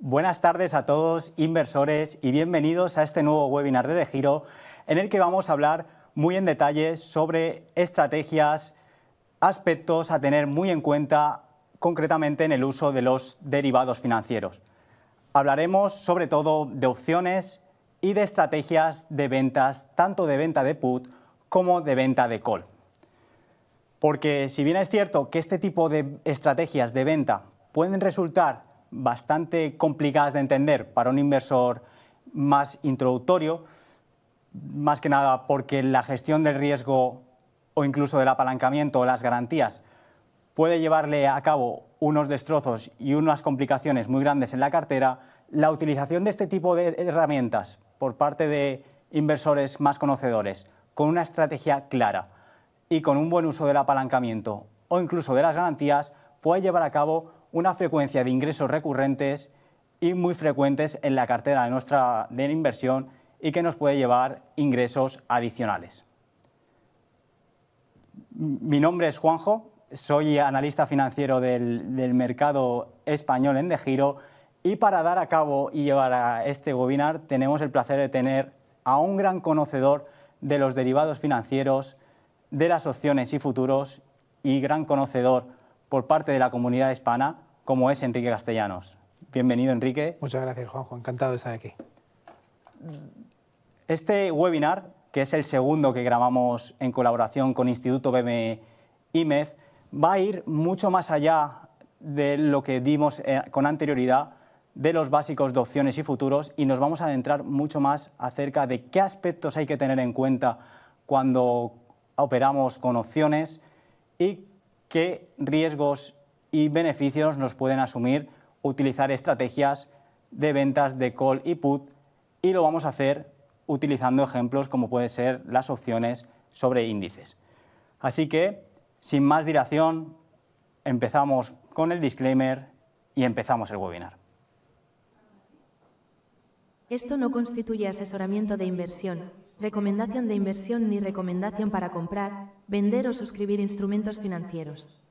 Buenas tardes a todos inversores y bienvenidos a este nuevo webinar de DeGiro en el que vamos a hablar muy en detalle sobre estrategias, aspectos a tener muy en cuenta concretamente en el uso de los derivados financieros. Hablaremos sobre todo de opciones y de estrategias de ventas, tanto de venta de put como de venta de call. Porque si bien es cierto que este tipo de estrategias de venta pueden resultar bastante complicadas de entender para un inversor más introductorio, más que nada porque la gestión del riesgo o incluso del apalancamiento o las garantías puede llevarle a cabo unos destrozos y unas complicaciones muy grandes en la cartera, la utilización de este tipo de herramientas por parte de inversores más conocedores, con una estrategia clara y con un buen uso del apalancamiento o incluso de las garantías, puede llevar a cabo una frecuencia de ingresos recurrentes y muy frecuentes en la cartera de nuestra inversión y que nos puede llevar ingresos adicionales. Mi nombre es Juanjo, soy analista financiero del mercado español en DeGiro y para dar a cabo y llevar a este webinar tenemos el placer de tener a un gran conocedor de los derivados financieros, de las opciones y futuros y gran conocedor por parte de la comunidad hispana, como es Enrique Castellanos. Bienvenido, Enrique. Muchas gracias, Juanjo. Encantado de estar aquí. Este webinar, que es el segundo que grabamos en colaboración con Instituto BME IMEF, va a ir mucho más allá de lo que dimos con anterioridad de los básicos de opciones y futuros y nos vamos a adentrar mucho más acerca de qué aspectos hay que tener en cuenta cuando operamos con opciones y qué riesgos y beneficios nos pueden asumir utilizar estrategias de ventas de call y put, y lo vamos a hacer utilizando ejemplos como pueden ser las opciones sobre índices. Así que, sin más dilación, empezamos con el disclaimer y empezamos el webinar. Esto no constituye asesoramiento de inversión, recomendación de inversión ni recomendación para comprar, vender o suscribir instrumentos financieros.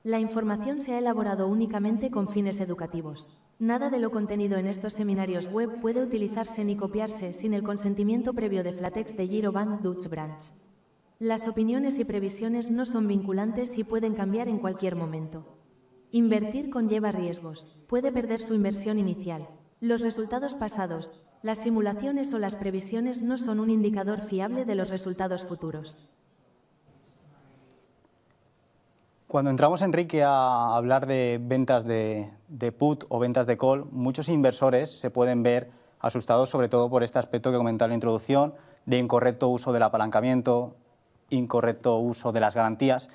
La información se ha elaborado únicamente con fines educativos. Nada de lo contenido en estos seminarios web puede utilizarse ni copiarse sin el consentimiento previo de Flatex de Giro Bank Dutch Branch. Las opiniones y previsiones no son vinculantes y pueden cambiar en cualquier momento. Invertir conlleva riesgos. Puede perder su inversión inicial. Los resultados pasados, las simulaciones o las previsiones no son un indicador fiable de los resultados futuros. Cuando entramos, Enrique, a hablar de ventas de put o ventas de call, muchos inversores se pueden ver asustados, sobre todo por este aspecto que comentaba en la introducción, de incorrecto uso del apalancamiento, incorrecto uso de las garantías.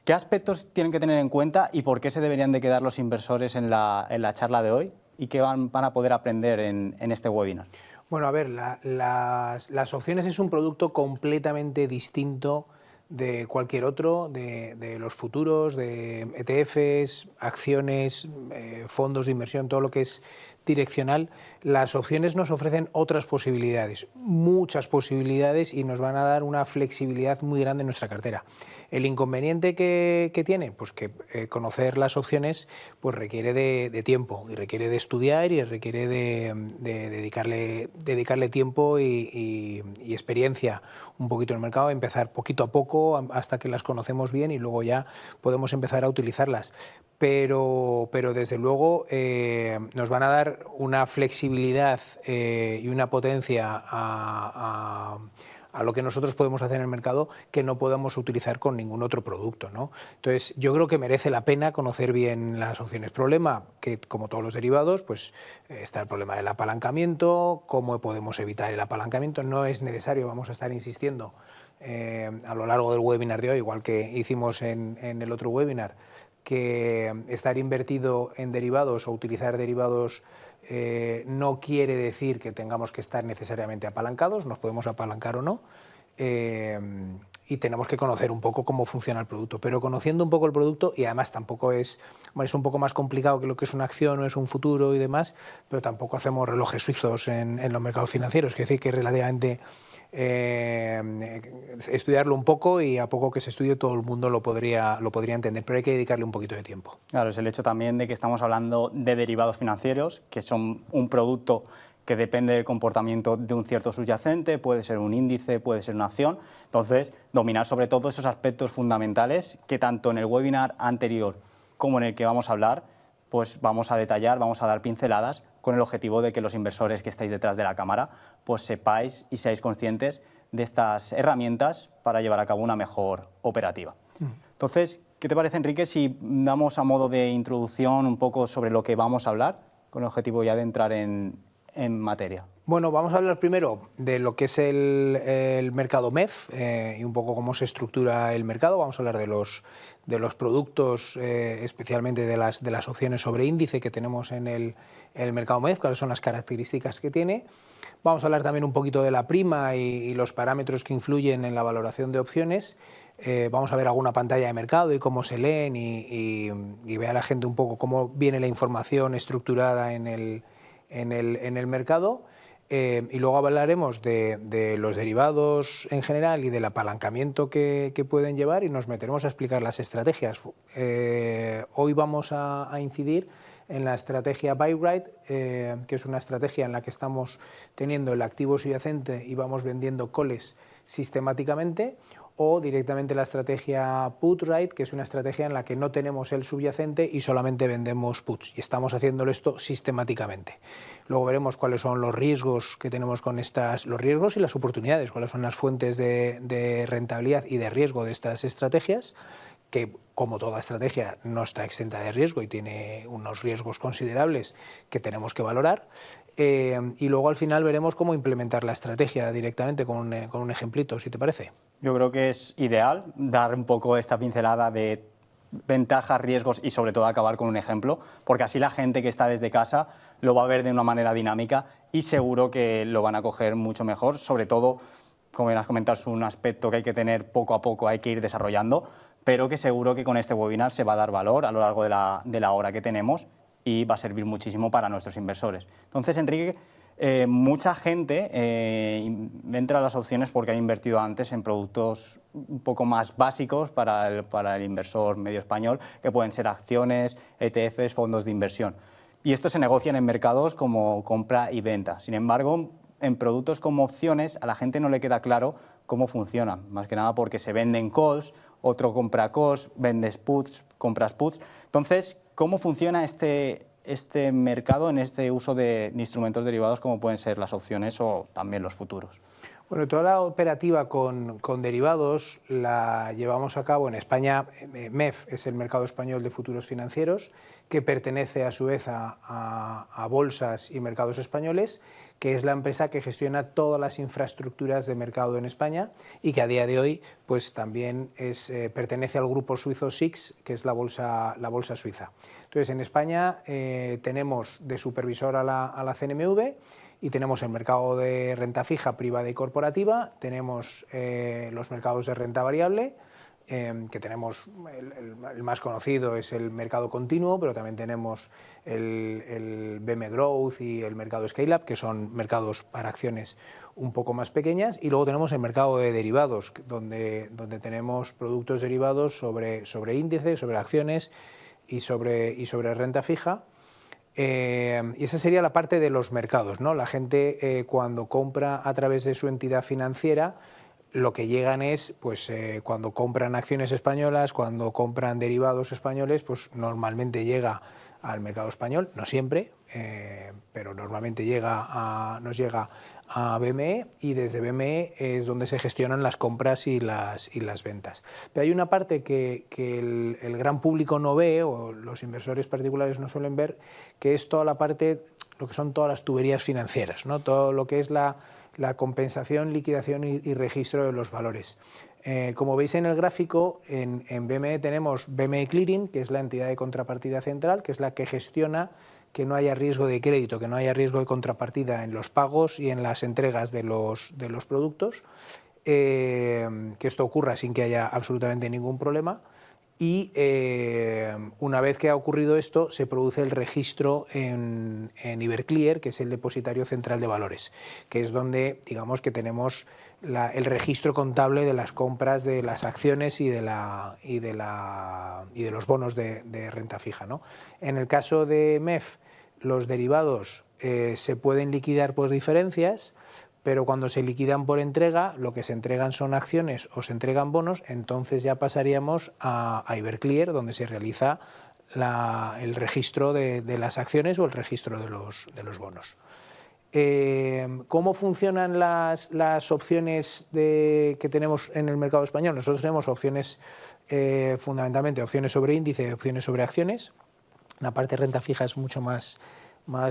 ¿Qué aspectos tienen que tener en cuenta y por qué se deberían de quedar los inversores en la charla de hoy? ¿Y qué van a poder aprender en este webinar? Bueno, a ver, las opciones es un producto completamente distinto de cualquier otro, de los futuros, de ETFs, acciones, fondos de inversión, todo lo que es direccional. Las opciones nos ofrecen otras posibilidades, muchas posibilidades, y nos van a dar una flexibilidad muy grande en nuestra cartera. El inconveniente que tiene, pues que conocer las opciones pues requiere de tiempo, y requiere de estudiar, y requiere de dedicarle tiempo y experiencia un poquito en el mercado, empezar poquito a poco hasta que las conocemos bien y luego ya podemos empezar a utilizarlas. Pero desde luego nos van a dar una flexibilidad y una potencia a lo que nosotros podemos hacer en el mercado que no podemos utilizar con ningún otro producto, ¿no? Entonces, yo creo que merece la pena conocer bien las opciones. Problema que, como todos los derivados, pues está el problema del apalancamiento, cómo podemos evitar el apalancamiento. No es necesario, vamos a estar insistiendo a lo largo del webinar de hoy, igual que hicimos en el otro webinar, que estar invertido en derivados o utilizar derivados no quiere decir que tengamos que estar necesariamente apalancados, nos podemos apalancar o no, y tenemos que conocer un poco cómo funciona el producto. Pero conociendo un poco el producto, y además tampoco es un poco más complicado que lo que es una acción o es un futuro y demás, pero tampoco hacemos relojes suizos en los mercados financieros, es decir, que es relativamente estudiarlo un poco, y a poco que se estudie todo el mundo lo podría entender, pero hay que dedicarle un poquito de tiempo. Claro, es el hecho también de que estamos hablando de derivados financieros, que son un producto que depende del comportamiento de un cierto subyacente, puede ser un índice, puede ser una acción. Entonces, dominar sobre todo esos aspectos fundamentales que tanto en el webinar anterior como en el que vamos a hablar, pues vamos a detallar, vamos a dar pinceladas con el objetivo de que los inversores que estáis detrás de la cámara pues sepáis y seáis conscientes de estas herramientas para llevar a cabo una mejor operativa. Entonces, ¿qué te parece, Enrique, si damos a modo de introducción un poco sobre lo que vamos a hablar, con el objetivo ya de entrar en materia? Bueno, vamos a hablar primero de lo que es el mercado MEF y un poco cómo se estructura el mercado. Vamos a hablar de los productos, especialmente de las opciones sobre índice que tenemos en el mercado MEF, cuáles son las características que tiene. Vamos a hablar también un poquito de la prima y los parámetros que influyen en la valoración de opciones. Vamos a ver alguna pantalla de mercado y cómo se leen y vea la gente un poco cómo viene la información estructurada en el mercado. Y luego hablaremos de los derivados en general y del apalancamiento que pueden llevar, y nos meteremos a explicar las estrategias. Hoy vamos a incidir en la estrategia Buy Right, que es una estrategia en la que estamos teniendo el activo subyacente y vamos vendiendo calls sistemáticamente, o directamente la estrategia Put Right, que es una estrategia en la que no tenemos el subyacente y solamente vendemos puts, y estamos haciéndolo esto sistemáticamente. Luego veremos cuáles son los riesgos que tenemos con los riesgos y las oportunidades, cuáles son las fuentes de rentabilidad y de riesgo de estas estrategias, que como toda estrategia no está exenta de riesgo y tiene unos riesgos considerables que tenemos que valorar. Y luego al final veremos cómo implementar la estrategia directamente con un ejemplito, si te parece. Yo creo que es ideal dar un poco esta pincelada de ventajas, riesgos y sobre todo acabar con un ejemplo, porque así la gente que está desde casa lo va a ver de una manera dinámica y seguro que lo van a coger mucho mejor. Sobre todo, como bien has comentado, es un aspecto que hay que tener poco a poco, hay que ir desarrollando, pero que seguro que con este webinar se va a dar valor a lo largo de la hora que tenemos y va a servir muchísimo para nuestros inversores. Entonces, Enrique, mucha gente entra a las opciones porque ha invertido antes en productos un poco más básicos para el inversor medio español, que pueden ser acciones, ETFs, fondos de inversión. Y estos se negocian en mercados como compra y venta. Sin embargo, en productos como opciones a la gente no le queda claro cómo funcionan, más que nada porque se venden calls, otro compra calls, vendes puts, compras puts. Entonces, ¿cómo funciona este mercado en este uso de instrumentos derivados como pueden ser las opciones o también los futuros? Bueno, toda la operativa con derivados la llevamos a cabo en España. MEF es el Mercado Español de Futuros Financieros, que pertenece a su vez a bolsas y mercados españoles, que es la empresa que gestiona todas las infraestructuras de mercado en España y que a día de hoy pues, también pertenece al grupo suizo SIX, que es la bolsa suiza. Entonces, en España tenemos de supervisor a la CNMV, y tenemos el mercado de renta fija, privada y corporativa, tenemos los mercados de renta variable, que tenemos, el más conocido es el mercado continuo, pero también tenemos el BM Growth y el mercado Scale Up, que son mercados para acciones un poco más pequeñas, y luego tenemos el mercado de derivados, donde tenemos productos derivados sobre índices, sobre acciones y sobre renta fija. Y esa sería la parte de los mercados, ¿no? La gente cuando compra a través de su entidad financiera, lo que llegan es, pues cuando compran acciones españolas, cuando compran derivados españoles, pues normalmente llega al mercado español, no siempre, pero normalmente nos llega a BME, y desde BME es donde se gestionan las compras y las ventas. Pero hay una parte que el gran público no ve, o los inversores particulares no suelen ver, que es toda la parte, lo que son todas las tuberías financieras, ¿no? Todo lo que es la compensación, liquidación y registro de los valores. Como veis en el gráfico, en BME tenemos BME Clearing, que es la entidad de contrapartida central, que es la que gestiona que no haya riesgo de crédito, que no haya riesgo de contrapartida en los pagos y en las entregas de los productos. que esto ocurra sin que haya absolutamente ningún problema. Y una vez que ha ocurrido esto, se produce el registro en Iberclear, que es el depositario central de valores, que es donde, digamos, que tenemos el registro contable de las compras de las acciones y de los bonos de renta fija, ¿no? En el caso de MEF, los derivados se pueden liquidar por diferencias, pero cuando se liquidan por entrega, lo que se entregan son acciones o se entregan bonos, entonces ya pasaríamos a Iberclear, donde se realiza el registro de las acciones o el registro de los bonos. ¿Cómo funcionan las opciones que tenemos en el mercado español? Nosotros tenemos opciones, fundamentalmente opciones sobre índice y opciones sobre acciones. La parte de renta fija es mucho más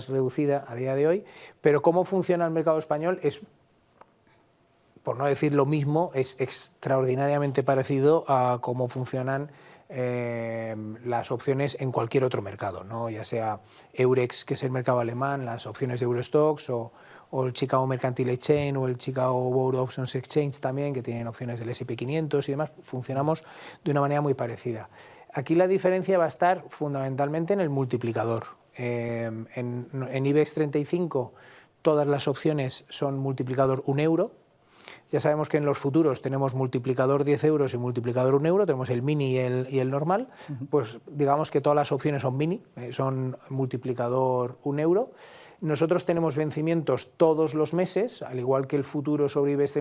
reducida a día de hoy, pero cómo funciona el mercado español es, por no decir lo mismo, es extraordinariamente parecido a cómo funcionan las opciones en cualquier otro mercado, ¿no? Ya sea Eurex, que es el mercado alemán, las opciones de Eurostoxx o el Chicago Mercantile Exchange o el Chicago Board Options Exchange también, que tienen opciones del S&P 500 y demás, funcionamos de una manera muy parecida. Aquí la diferencia va a estar fundamentalmente en el multiplicador. En IBEX 35 todas las opciones son multiplicador 1 euro. Ya sabemos que en los futuros tenemos multiplicador 10 euros y multiplicador 1 euro, tenemos el mini y el normal, pues digamos que todas las opciones son mini, son multiplicador 1 euro. Nosotros tenemos vencimientos todos los meses, al igual que el futuro sobre IBEX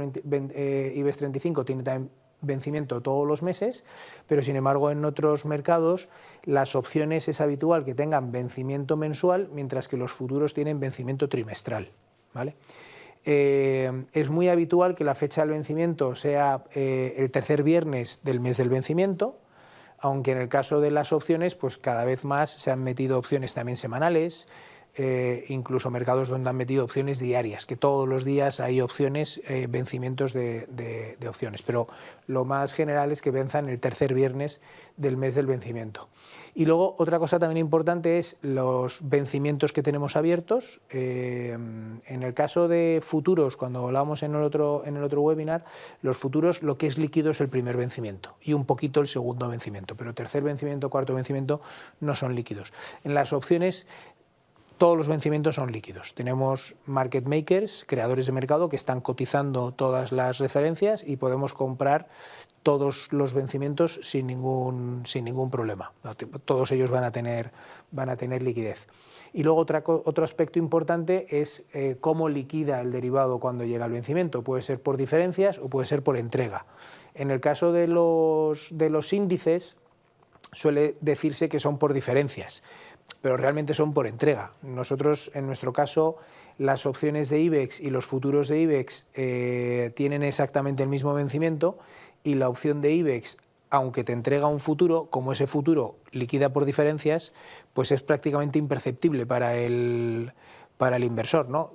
35 tiene también vencimiento todos los meses, pero sin embargo en otros mercados las opciones es habitual que tengan vencimiento mensual, mientras que los futuros tienen vencimiento trimestral, ¿vale? Es muy habitual que la fecha del vencimiento sea el tercer viernes del mes del vencimiento, aunque en el caso de las opciones pues cada vez más se han metido opciones también semanales, incluso mercados donde han metido opciones diarias, que todos los días hay opciones, vencimientos de opciones, pero lo más general es que venzan el tercer viernes del mes del vencimiento. Y luego otra cosa también importante es los vencimientos que tenemos abiertos. En el caso de futuros, cuando hablábamos en el otro webinar, los futuros lo que es líquido es el primer vencimiento y un poquito el segundo vencimiento, pero tercer vencimiento, cuarto vencimiento no son líquidos. En las opciones todos los vencimientos son líquidos. Tenemos market makers, creadores de mercado, que están cotizando todas las referencias y podemos comprar todos los vencimientos sin ningún problema. Todos ellos van a tener liquidez. Y luego otro aspecto importante es cómo liquida el derivado cuando llega al vencimiento. Puede ser por diferencias o puede ser por entrega. En el caso de los índices suele decirse que son por diferencias, pero realmente son por entrega. Nosotros, en nuestro caso, las opciones de IBEX y los futuros de IBEX tienen exactamente el mismo vencimiento, y la opción de IBEX, aunque te entrega un futuro, como ese futuro liquida por diferencias, pues es prácticamente imperceptible para el inversor, ¿no?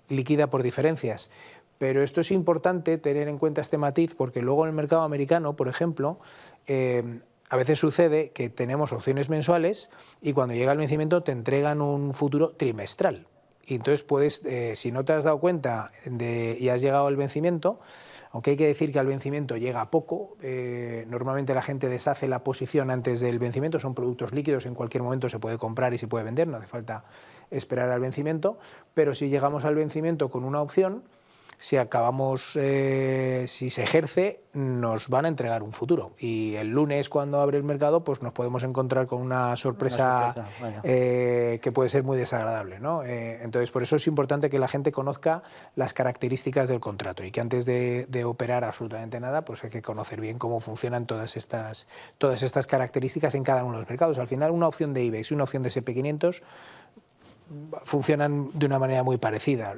Liquida por diferencias. Pero esto es importante tener en cuenta este matiz, porque luego en el mercado americano, por ejemplo, a veces sucede que tenemos opciones mensuales y cuando llega el vencimiento te entregan un futuro trimestral. Y entonces puedes, si no te has dado cuenta y has llegado al vencimiento, aunque hay que decir que al vencimiento llega poco, normalmente la gente deshace la posición antes del vencimiento, son productos líquidos, en cualquier momento se puede comprar y se puede vender, no hace falta esperar al vencimiento, pero si llegamos al vencimiento con una opción, si se ejerce, nos van a entregar un futuro. Y el lunes, cuando abre el mercado, pues nos podemos encontrar con una sorpresa que puede ser muy desagradable, ¿no? Entonces, por eso es importante que la gente conozca las características del contrato y que antes de operar absolutamente nada, pues hay que conocer bien cómo funcionan todas estas características en cada uno de los mercados. Al final, una opción de IBEX y una opción de S&P 500 funcionan de una manera muy parecida.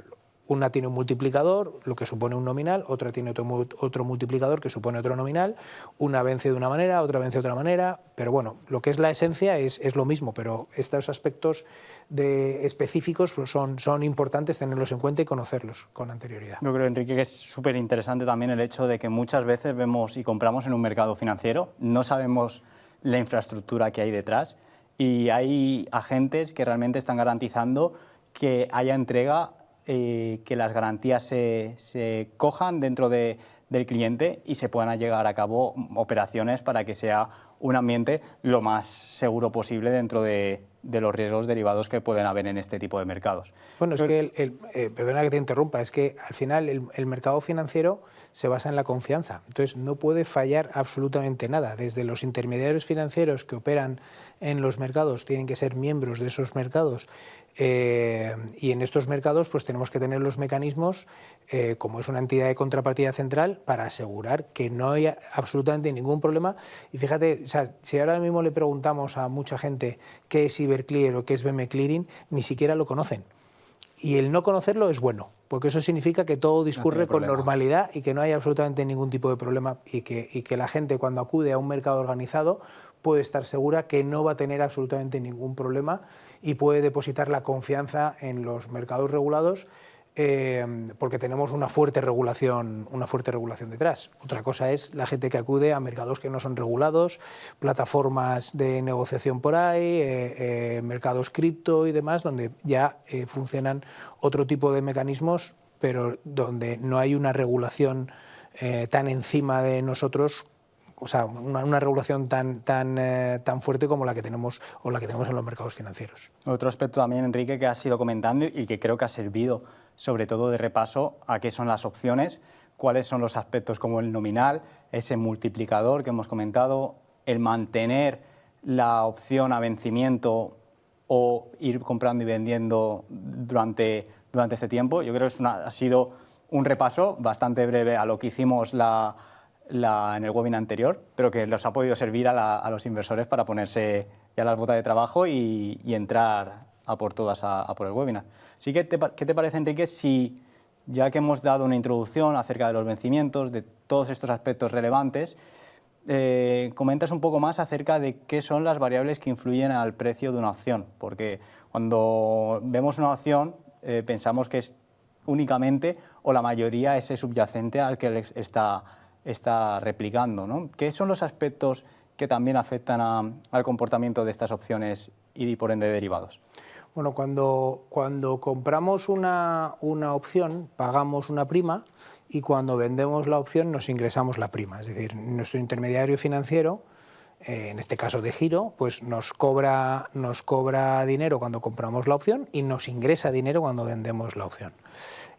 Una tiene un multiplicador, lo que supone un nominal, otra tiene otro multiplicador que supone otro nominal, una vence de una manera, otra vence de otra manera, pero bueno, lo que es la esencia es lo mismo, pero estos aspectos específicos son importantes tenerlos en cuenta y conocerlos con anterioridad. Yo creo, Enrique, que es súper interesante también el hecho de que muchas veces vemos y compramos en un mercado financiero, no sabemos la infraestructura que hay detrás y hay agentes que realmente están garantizando que haya entrega, que las garantías se cojan dentro de del cliente y se puedan llegar a cabo operaciones para que sea un ambiente lo más seguro posible dentro de los riesgos derivados que pueden haber en este tipo de mercados. Bueno, es que, perdona que te interrumpa, es que al final el mercado financiero se basa en la confianza, entonces no puede fallar absolutamente nada. Desde los intermediarios financieros que operan en los mercados tienen que ser miembros de esos mercados y en estos mercados pues tenemos que tener los mecanismos, como es una entidad de contrapartida central, para asegurar que no haya absolutamente ningún problema. Y fíjate, o sea, si ahora mismo le preguntamos a mucha gente qué es Iberclear o qué es BM Clearing, ni siquiera lo conocen. Y el no conocerlo es bueno, porque eso significa que todo discurre con normalidad y que no hay absolutamente ningún tipo de problema y que la gente cuando acude a un mercado organizado puede estar segura que no va a tener absolutamente ningún problema y puede depositar la confianza en los mercados regulados porque tenemos una fuerte regulación detrás. Otra cosa es la gente que acude a mercados que no son regulados, plataformas de negociación por ahí, mercados cripto y demás, donde ya funcionan otro tipo de mecanismos, pero donde no hay una regulación tan encima de nosotros, o sea, una regulación tan fuerte como la que tenemos en los mercados financieros. Otro aspecto también, Enrique, que has ido comentando y que creo que ha servido sobre todo de repaso a qué son las opciones, cuáles son los aspectos como el nominal, ese multiplicador que hemos comentado, el mantener la opción a vencimiento o ir comprando y vendiendo durante este tiempo. Yo creo que ha sido un repaso bastante breve a lo que hicimos en el webinar anterior, pero que les ha podido servir a los inversores para ponerse ya las botas de trabajo y entrar a por todas a por el webinar. Así que, ¿qué te parece, Enrique, si ya que hemos dado una introducción acerca de los vencimientos, de todos estos aspectos relevantes, comentas un poco más acerca de qué son las variables que influyen al precio de una opción? Porque cuando vemos una opción pensamos que es únicamente o la mayoría ese subyacente al que está replicando, ¿no? ¿Qué son los aspectos que también afectan al comportamiento de estas opciones y por ende derivados? Bueno, cuando compramos una opción pagamos una prima y cuando vendemos la opción nos ingresamos la prima. Es decir, nuestro intermediario financiero, en este caso de Giro, pues nos cobra dinero cuando compramos la opción y nos ingresa dinero cuando vendemos la opción.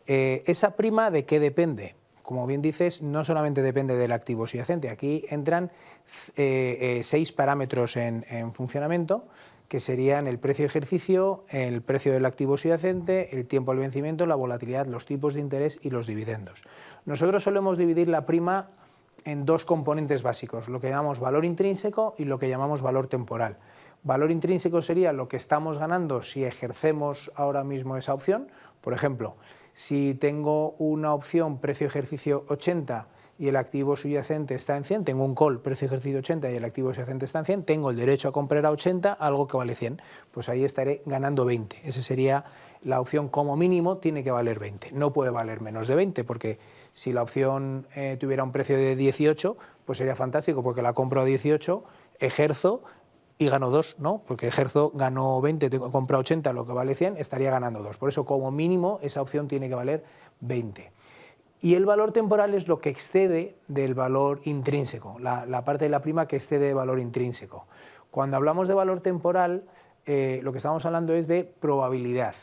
¿Esa prima de qué depende? Como bien dices, no solamente depende del activo subyacente. Aquí entran 6 parámetros en funcionamiento, que serían el precio de ejercicio, el precio del activo subyacente, el tiempo al vencimiento, la volatilidad, los tipos de interés y los dividendos. Nosotros solemos dividir la prima en 2 componentes básicos, lo que llamamos valor intrínseco y lo que llamamos valor temporal. Valor intrínseco sería lo que estamos ganando si ejercemos ahora mismo esa opción. Por ejemplo, si tengo una opción precio-ejercicio 80 y el activo subyacente está en 100, tengo un call precio-ejercicio 80 y el activo subyacente está en 100, tengo el derecho a comprar a 80 algo que vale 100, pues ahí estaré ganando 20. Esa sería la opción, como mínimo tiene que valer 20, no puede valer menos de 20, porque si la opción tuviera un precio de 18, pues sería fantástico, porque la compro a 18, ejerzo y gano 2, ¿no? Porque ejerzo, gano 20, tengo que comprar 80, lo que vale 100, estaría ganando 2. Por eso, como mínimo, esa opción tiene que valer 20. Y el valor temporal es lo que excede del valor intrínseco, la parte de la prima que excede del valor intrínseco. Cuando hablamos de valor temporal, lo que estamos hablando es de probabilidad.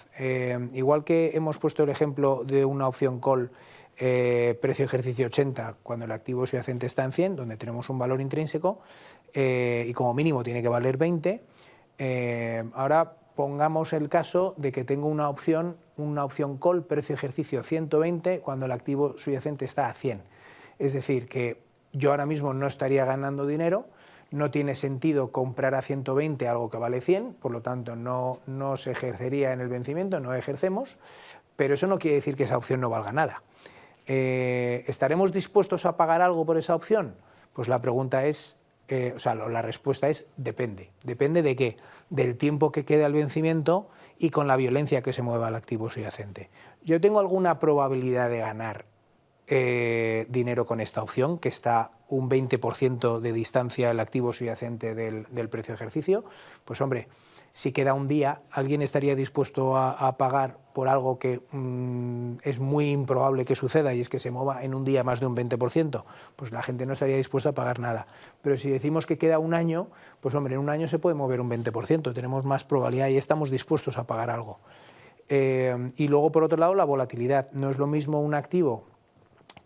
Igual que hemos puesto el ejemplo de una opción call precio ejercicio 80 cuando el activo subyacente está en 100, donde tenemos un valor intrínseco y como mínimo tiene que valer 20, ahora pongamos el caso de que tengo una opción call precio ejercicio 120 cuando el activo subyacente está a 100. Es decir, que yo ahora mismo no estaría ganando dinero, no tiene sentido comprar a 120 algo que vale 100, por lo tanto no se ejercería en el vencimiento, no ejercemos, pero eso no quiere decir que esa opción no valga nada. ¿Estaremos dispuestos a pagar algo por esa opción? Pues la pregunta es, la respuesta es depende. ¿Depende de qué? Del tiempo que quede al vencimiento y con la violencia que se mueva el activo subyacente. Yo tengo alguna probabilidad de ganar dinero con esta opción, que está un 20% de distancia el activo subyacente del precio de ejercicio. Pues hombre, si queda un día, ¿alguien estaría dispuesto a pagar por algo que es muy improbable que suceda y es que se mueva en un día más de un 20%? Pues la gente no estaría dispuesta a pagar nada. Pero si decimos que queda un año, pues hombre, en un año se puede mover un 20%, tenemos más probabilidad y estamos dispuestos a pagar algo. Y luego, por otro lado, la volatilidad. No es lo mismo un activo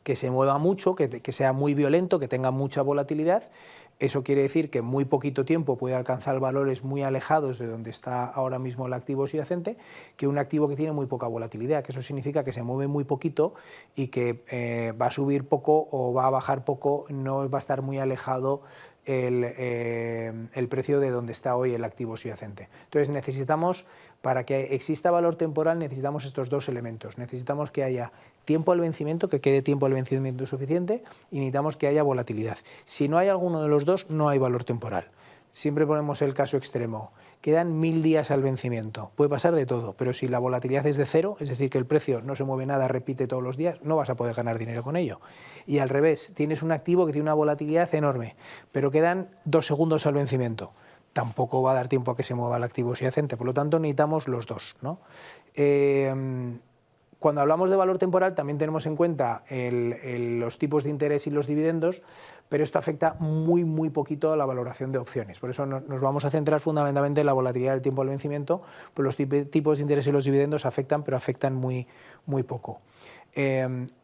que se mueva mucho, que sea muy violento, que tenga mucha volatilidad. Eso quiere decir que en muy poquito tiempo puede alcanzar valores muy alejados de donde está ahora mismo el activo subyacente, que un activo que tiene muy poca volatilidad, que eso significa que se mueve muy poquito y que va a subir poco o va a bajar poco, no va a estar muy alejado el precio de donde está hoy el activo subyacente. Entonces necesitamos, para que exista valor temporal, necesitamos estos dos elementos. Necesitamos que haya tiempo al vencimiento, que quede tiempo al vencimiento suficiente, y necesitamos que haya volatilidad. Si no hay alguno de los dos, no hay valor temporal. Siempre ponemos el caso extremo. Quedan 1000 días al vencimiento. Puede pasar de todo, pero si la volatilidad es de cero, es decir, que el precio no se mueve nada, repite todos los días, no vas a poder ganar dinero con ello. Y al revés, tienes un activo que tiene una volatilidad enorme, pero quedan 2 segundos al vencimiento. Tampoco va a dar tiempo a que se mueva el activo subyacente, por lo tanto necesitamos los dos, ¿no? Cuando hablamos de valor temporal también tenemos en cuenta los tipos de interés y los dividendos, pero esto afecta muy poquito a la valoración de opciones. Por eso nos vamos a centrar fundamentalmente en la volatilidad del tiempo al vencimiento, pues los tipos de interés y los dividendos afectan, pero afectan muy poco.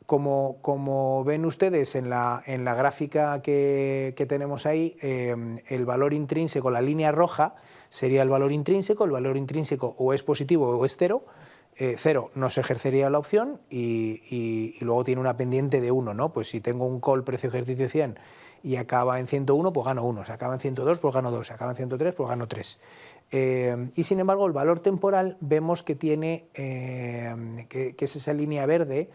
Como ven ustedes en la gráfica que tenemos ahí, el valor intrínseco, la línea roja, sería el valor intrínseco o es positivo o es cero. Cero no se ejercería la opción y luego tiene una pendiente de 1, ¿no? Pues si tengo un call precio ejercicio 100 y acaba en 101, pues gano 1, si acaba en 102, pues gano 2, si acaba en 103, pues gano 3. Y sin embargo, el valor temporal vemos que tiene, que es esa línea verde,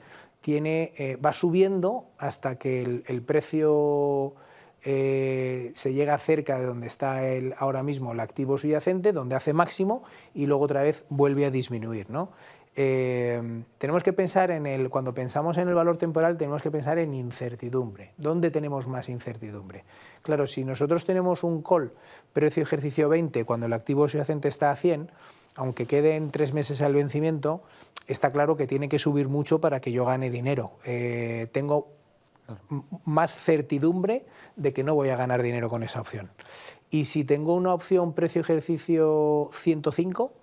va subiendo hasta que el precio se llega cerca de donde está ahora mismo el activo subyacente, donde hace máximo y luego otra vez vuelve a disminuir, ¿no? Tenemos que pensar cuando pensamos en el valor temporal, tenemos que pensar en incertidumbre. ¿Dónde tenemos más incertidumbre? Claro, si nosotros tenemos un call precio ejercicio 20 cuando el activo subyacente está a 100, aunque queden 3 meses al vencimiento, está claro que tiene que subir mucho para que yo gane dinero. Tengo más certidumbre de que no voy a ganar dinero con esa opción. Y si tengo una opción precio ejercicio 105,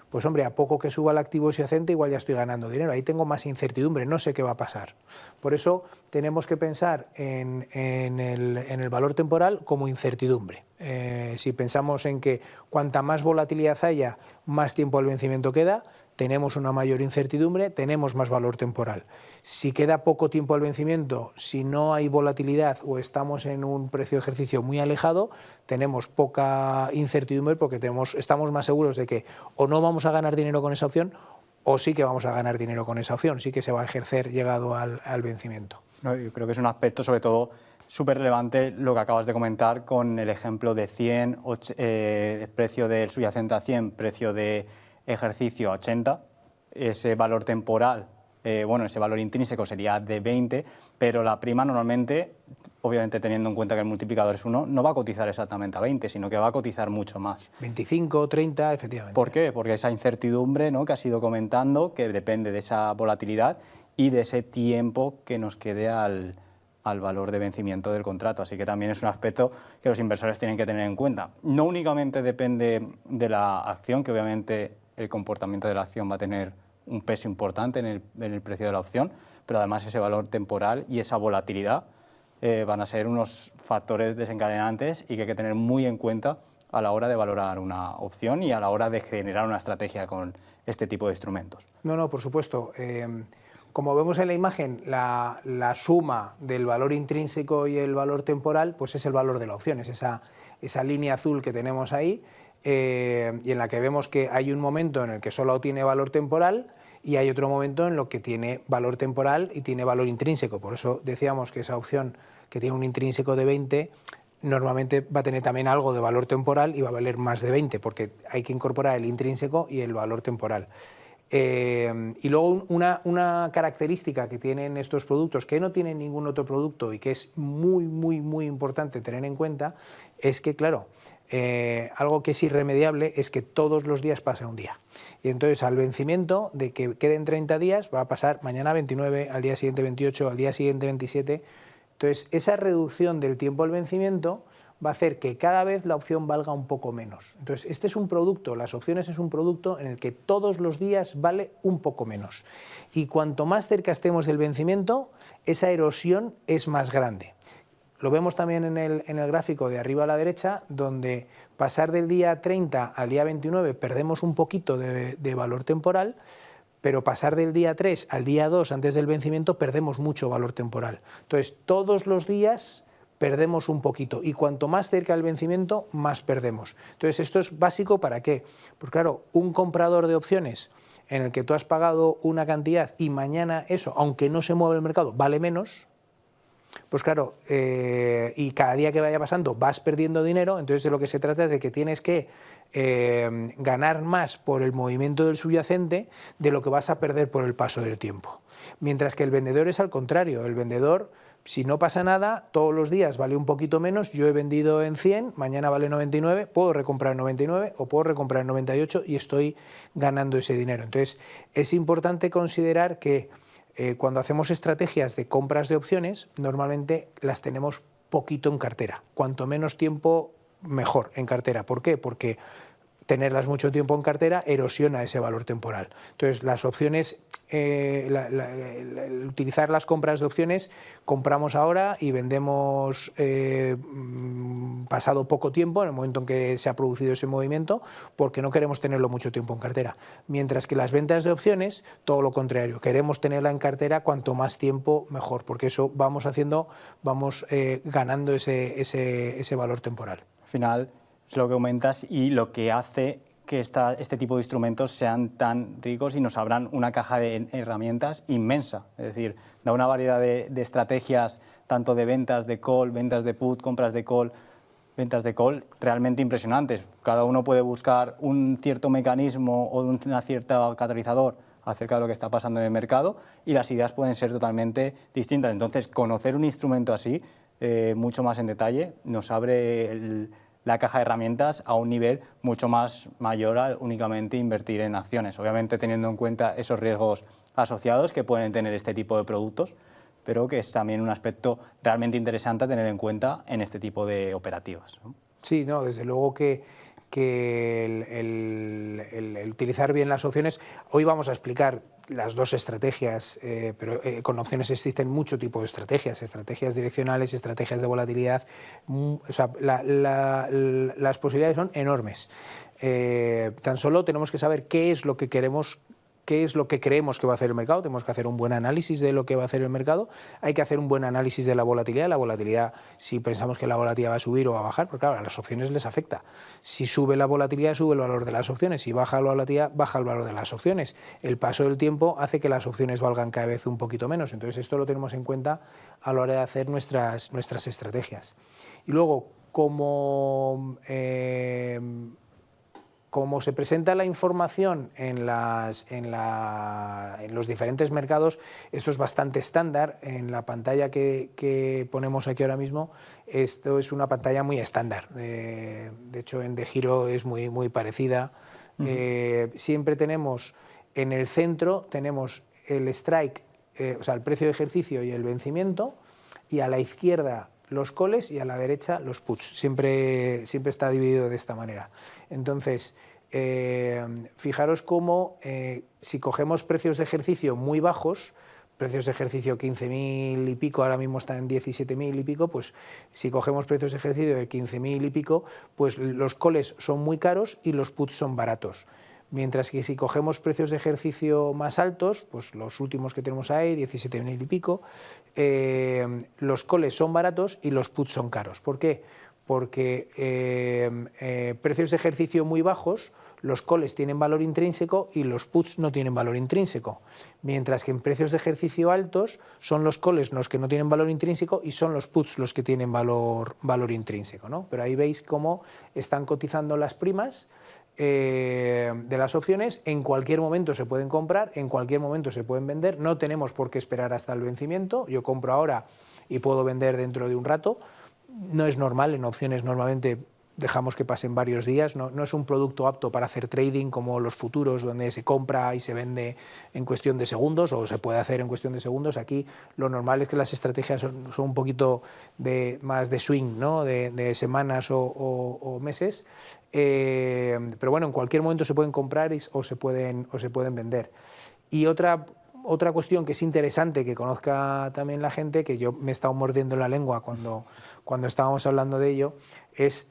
pues hombre, a poco que suba el activo subyacente igual ya estoy ganando dinero. Ahí tengo más incertidumbre, no sé qué va a pasar. Por eso tenemos que pensar en el valor temporal como incertidumbre. Si pensamos en que cuanta más volatilidad haya, más tiempo al vencimiento queda, tenemos una mayor incertidumbre, tenemos más valor temporal. Si queda poco tiempo al vencimiento, si no hay volatilidad o estamos en un precio de ejercicio muy alejado, tenemos poca incertidumbre porque estamos más seguros de que o no vamos a ganar dinero con esa opción o sí que vamos a ganar dinero con esa opción, sí que se va a ejercer llegado al vencimiento. No, yo creo que es un aspecto sobre todo súper relevante lo que acabas de comentar con el ejemplo de 100, precio del subyacente a 100, precio de ejercicio a 80, ese valor temporal, ese valor intrínseco sería de 20, pero la prima normalmente, obviamente teniendo en cuenta que el multiplicador es 1, no va a cotizar exactamente a 20, sino que va a cotizar mucho más. 25, 30, efectivamente. ¿Por qué? Porque esa incertidumbre, ¿no?, que has ido comentando, que depende de esa volatilidad y de ese tiempo que nos quede al valor de vencimiento del contrato. Así que también es un aspecto que los inversores tienen que tener en cuenta. No únicamente depende de la acción, que obviamente el comportamiento de la acción va a tener un peso importante en el precio de la opción, pero además ese valor temporal y esa volatilidad van a ser unos factores desencadenantes y que hay que tener muy en cuenta a la hora de valorar una opción y a la hora de generar una estrategia con este tipo de instrumentos. No, por supuesto. Como vemos en la imagen, la suma del valor intrínseco y el valor temporal, pues es el valor de la opción, es esa línea azul que tenemos ahí, y en la que vemos que hay un momento en el que solo tiene valor temporal y hay otro momento en lo que tiene valor temporal y tiene valor intrínseco. Por eso decíamos que esa opción que tiene un intrínseco de 20 normalmente va a tener también algo de valor temporal y va a valer más de 20, porque hay que incorporar el intrínseco y el valor temporal. Y luego una característica que tienen estos productos, que no tienen ningún otro producto y que es muy importante tener en cuenta, es que, claro, algo que es irremediable es que todos los días pasa un día. Y entonces al vencimiento de que queden 30 días va a pasar mañana 29, al día siguiente 28, al día siguiente 27. Entonces esa reducción del tiempo al vencimiento va a hacer que cada vez la opción valga un poco menos. Entonces este es un producto, las opciones es un producto en el que todos los días vale un poco menos. Y cuanto más cerca estemos del vencimiento, esa erosión es más grande. Lo vemos también en el gráfico de arriba a la derecha, donde pasar del día 30 al día 29 perdemos un poquito de valor temporal, pero pasar del día 3 al día 2 antes del vencimiento perdemos mucho valor temporal. Entonces, todos los días perdemos un poquito y cuanto más cerca del vencimiento, más perdemos. Entonces, esto es básico ¿para qué? Pues claro, un comprador de opciones en el que tú has pagado una cantidad y mañana eso, aunque no se mueve el mercado, vale menos, pues claro, y cada día que vaya pasando vas perdiendo dinero, entonces de lo que se trata es de que tienes que ganar más por el movimiento del subyacente de lo que vas a perder por el paso del tiempo. Mientras que el vendedor es al contrario, el vendedor, si no pasa nada, todos los días vale un poquito menos, yo he vendido en 100, mañana vale 99, puedo recomprar en 99 o puedo recomprar en 98 y estoy ganando ese dinero. Entonces es importante considerar que cuando hacemos estrategias de compras de opciones, normalmente las tenemos poquito en cartera. Cuanto menos tiempo, mejor en cartera. ¿Por qué? Porque tenerlas mucho tiempo en cartera erosiona ese valor temporal. Entonces, las opciones, utilizar las compras de opciones, compramos ahora y vendemos pasado poco tiempo, en el momento en que se ha producido ese movimiento, porque no queremos tenerlo mucho tiempo en cartera. Mientras que las ventas de opciones, todo lo contrario, queremos tenerla en cartera cuanto más tiempo mejor, porque eso vamos ganando ese valor temporal. Al final es lo que comentas y lo que hace que este tipo de instrumentos sean tan ricos y nos abran una caja de herramientas inmensa. Es decir, da una variedad de estrategias, tanto de ventas de call, ventas de put, compras de call, ventas de call, realmente impresionantes. Cada uno puede buscar un cierto mecanismo o un cierto catalizador acerca de lo que está pasando en el mercado y las ideas pueden ser totalmente distintas. Entonces, conocer un instrumento así, mucho más en detalle, nos abre la caja de herramientas a un nivel mucho más mayor a únicamente invertir en acciones. Obviamente teniendo en cuenta esos riesgos asociados que pueden tener este tipo de productos, pero que es también un aspecto realmente interesante a tener en cuenta en este tipo de operativas, ¿no? Sí, no, desde luego que el utilizar bien las opciones, hoy vamos a explicar las dos estrategias, pero con opciones existen mucho tipo de estrategias direccionales, estrategias de volatilidad, o sea, las posibilidades son enormes. Tan solo tenemos que saber qué es lo que queremos, qué es lo que creemos que va a hacer el mercado, tenemos que hacer un buen análisis de lo que va a hacer el mercado, hay que hacer un buen análisis de la volatilidad, si pensamos que la volatilidad va a subir o va a bajar, porque claro, a las opciones les afecta. Si sube la volatilidad, sube el valor de las opciones, si baja la volatilidad, baja el valor de las opciones. El paso del tiempo hace que las opciones valgan cada vez un poquito menos, entonces esto lo tenemos en cuenta a la hora de hacer nuestras estrategias. Y luego, como se presenta la información en los diferentes mercados, esto es bastante estándar. En la pantalla que ponemos aquí ahora mismo, esto es una pantalla muy estándar. De hecho, en DeGiro es muy parecida. Siempre tenemos, en el centro, tenemos el strike, o sea, el precio de ejercicio y el vencimiento, y a la izquierda los calls y a la derecha los puts. Siempre está dividido de esta manera. Entonces, fijaros cómo si cogemos precios de ejercicio muy bajos, precios de ejercicio 15.000 y pico, ahora mismo están en 17.000 y pico, pues si cogemos precios de ejercicio de 15.000 y pico, pues los calls son muy caros y los puts son baratos. Mientras que si cogemos precios de ejercicio más altos, pues los últimos que tenemos ahí, 17.000 y pico, los calls son baratos y los puts son caros. ¿Por qué? Porque precios de ejercicio muy bajos, los calls tienen valor intrínseco y los puts no tienen valor intrínseco. Mientras que en precios de ejercicio altos son los calls los que no tienen valor intrínseco y son los puts los que tienen valor intrínseco, ¿no? Pero ahí veis cómo están cotizando las primas de las opciones. En cualquier momento se pueden comprar, en cualquier momento se pueden vender, no tenemos por qué esperar hasta el vencimiento. Yo compro ahora y puedo vender dentro de un rato. No es normal, en opciones normalmente dejamos que pasen varios días, no es un producto apto para hacer trading como los futuros, donde se compra y se vende en cuestión de segundos, o se puede hacer en cuestión de segundos. Aquí lo normal es que las estrategias son un poquito más de swing, ¿no? de semanas o meses, pero bueno, en cualquier momento se pueden comprar o se pueden vender. Y otra cuestión que es interesante que conozca también la gente, que yo me he estado mordiendo la lengua cuando estábamos hablando de ello, es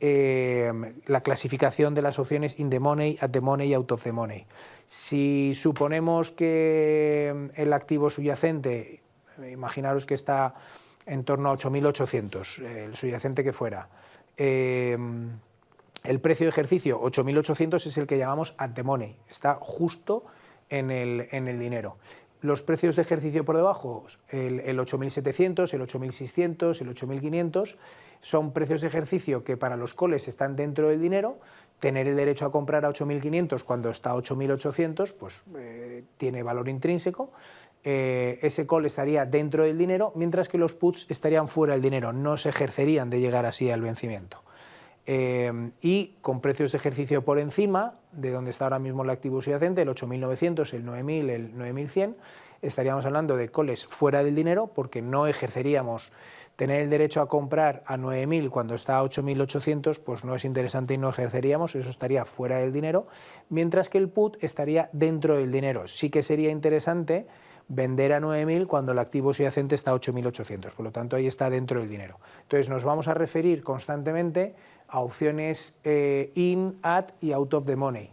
la clasificación de las opciones in the money, at the money y out of the money. Si suponemos que el activo subyacente, imaginaros que está en torno a 8.800, el subyacente que fuera, el precio de ejercicio 8.800 es el que llamamos at the money, está justo en el dinero. Los precios de ejercicio por debajo, el 8.700, el 8.600, el 8.500, son precios de ejercicio que para los calls están dentro del dinero. Tener el derecho a comprar a 8.500 cuando está a 8.800, pues tiene valor intrínseco. Ese call estaría dentro del dinero, mientras que los puts estarían fuera del dinero, no se ejercerían de llegar así al vencimiento. Y con precios de ejercicio por encima de donde está ahora mismo el activo subyacente, el 8.900, el 9.000, el 9.100, estaríamos hablando de calls fuera del dinero, porque no ejerceríamos. Tener el derecho a comprar a 9.000 cuando está a 8.800, pues no es interesante y no ejerceríamos, eso estaría fuera del dinero, mientras que el put estaría dentro del dinero. Sí que sería interesante vender a 9.000 cuando el activo subyacente está a 8.800, por lo tanto ahí está dentro del dinero. Entonces nos vamos a referir constantemente a opciones in, at y out of the money.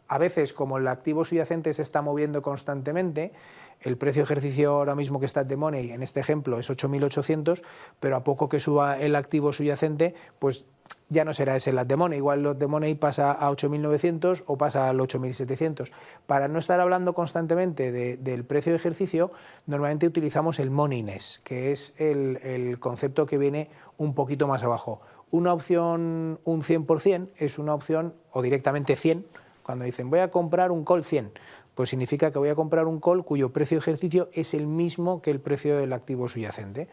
A veces, como el activo subyacente se está moviendo constantemente, el precio de ejercicio ahora mismo que está at the money, en este ejemplo, es 8.800, pero a poco que suba el activo subyacente, pues ya no será ese el at the money, igual el at the money pasa a 8.900 o pasa al 8.700. Para no estar hablando constantemente del precio de ejercicio, normalmente utilizamos el moneyness, que es el concepto que viene un poquito más abajo. Una opción, un 100%, es una opción, o directamente 100, cuando dicen voy a comprar un call 100, pues significa que voy a comprar un call cuyo precio de ejercicio es el mismo que el precio del activo subyacente.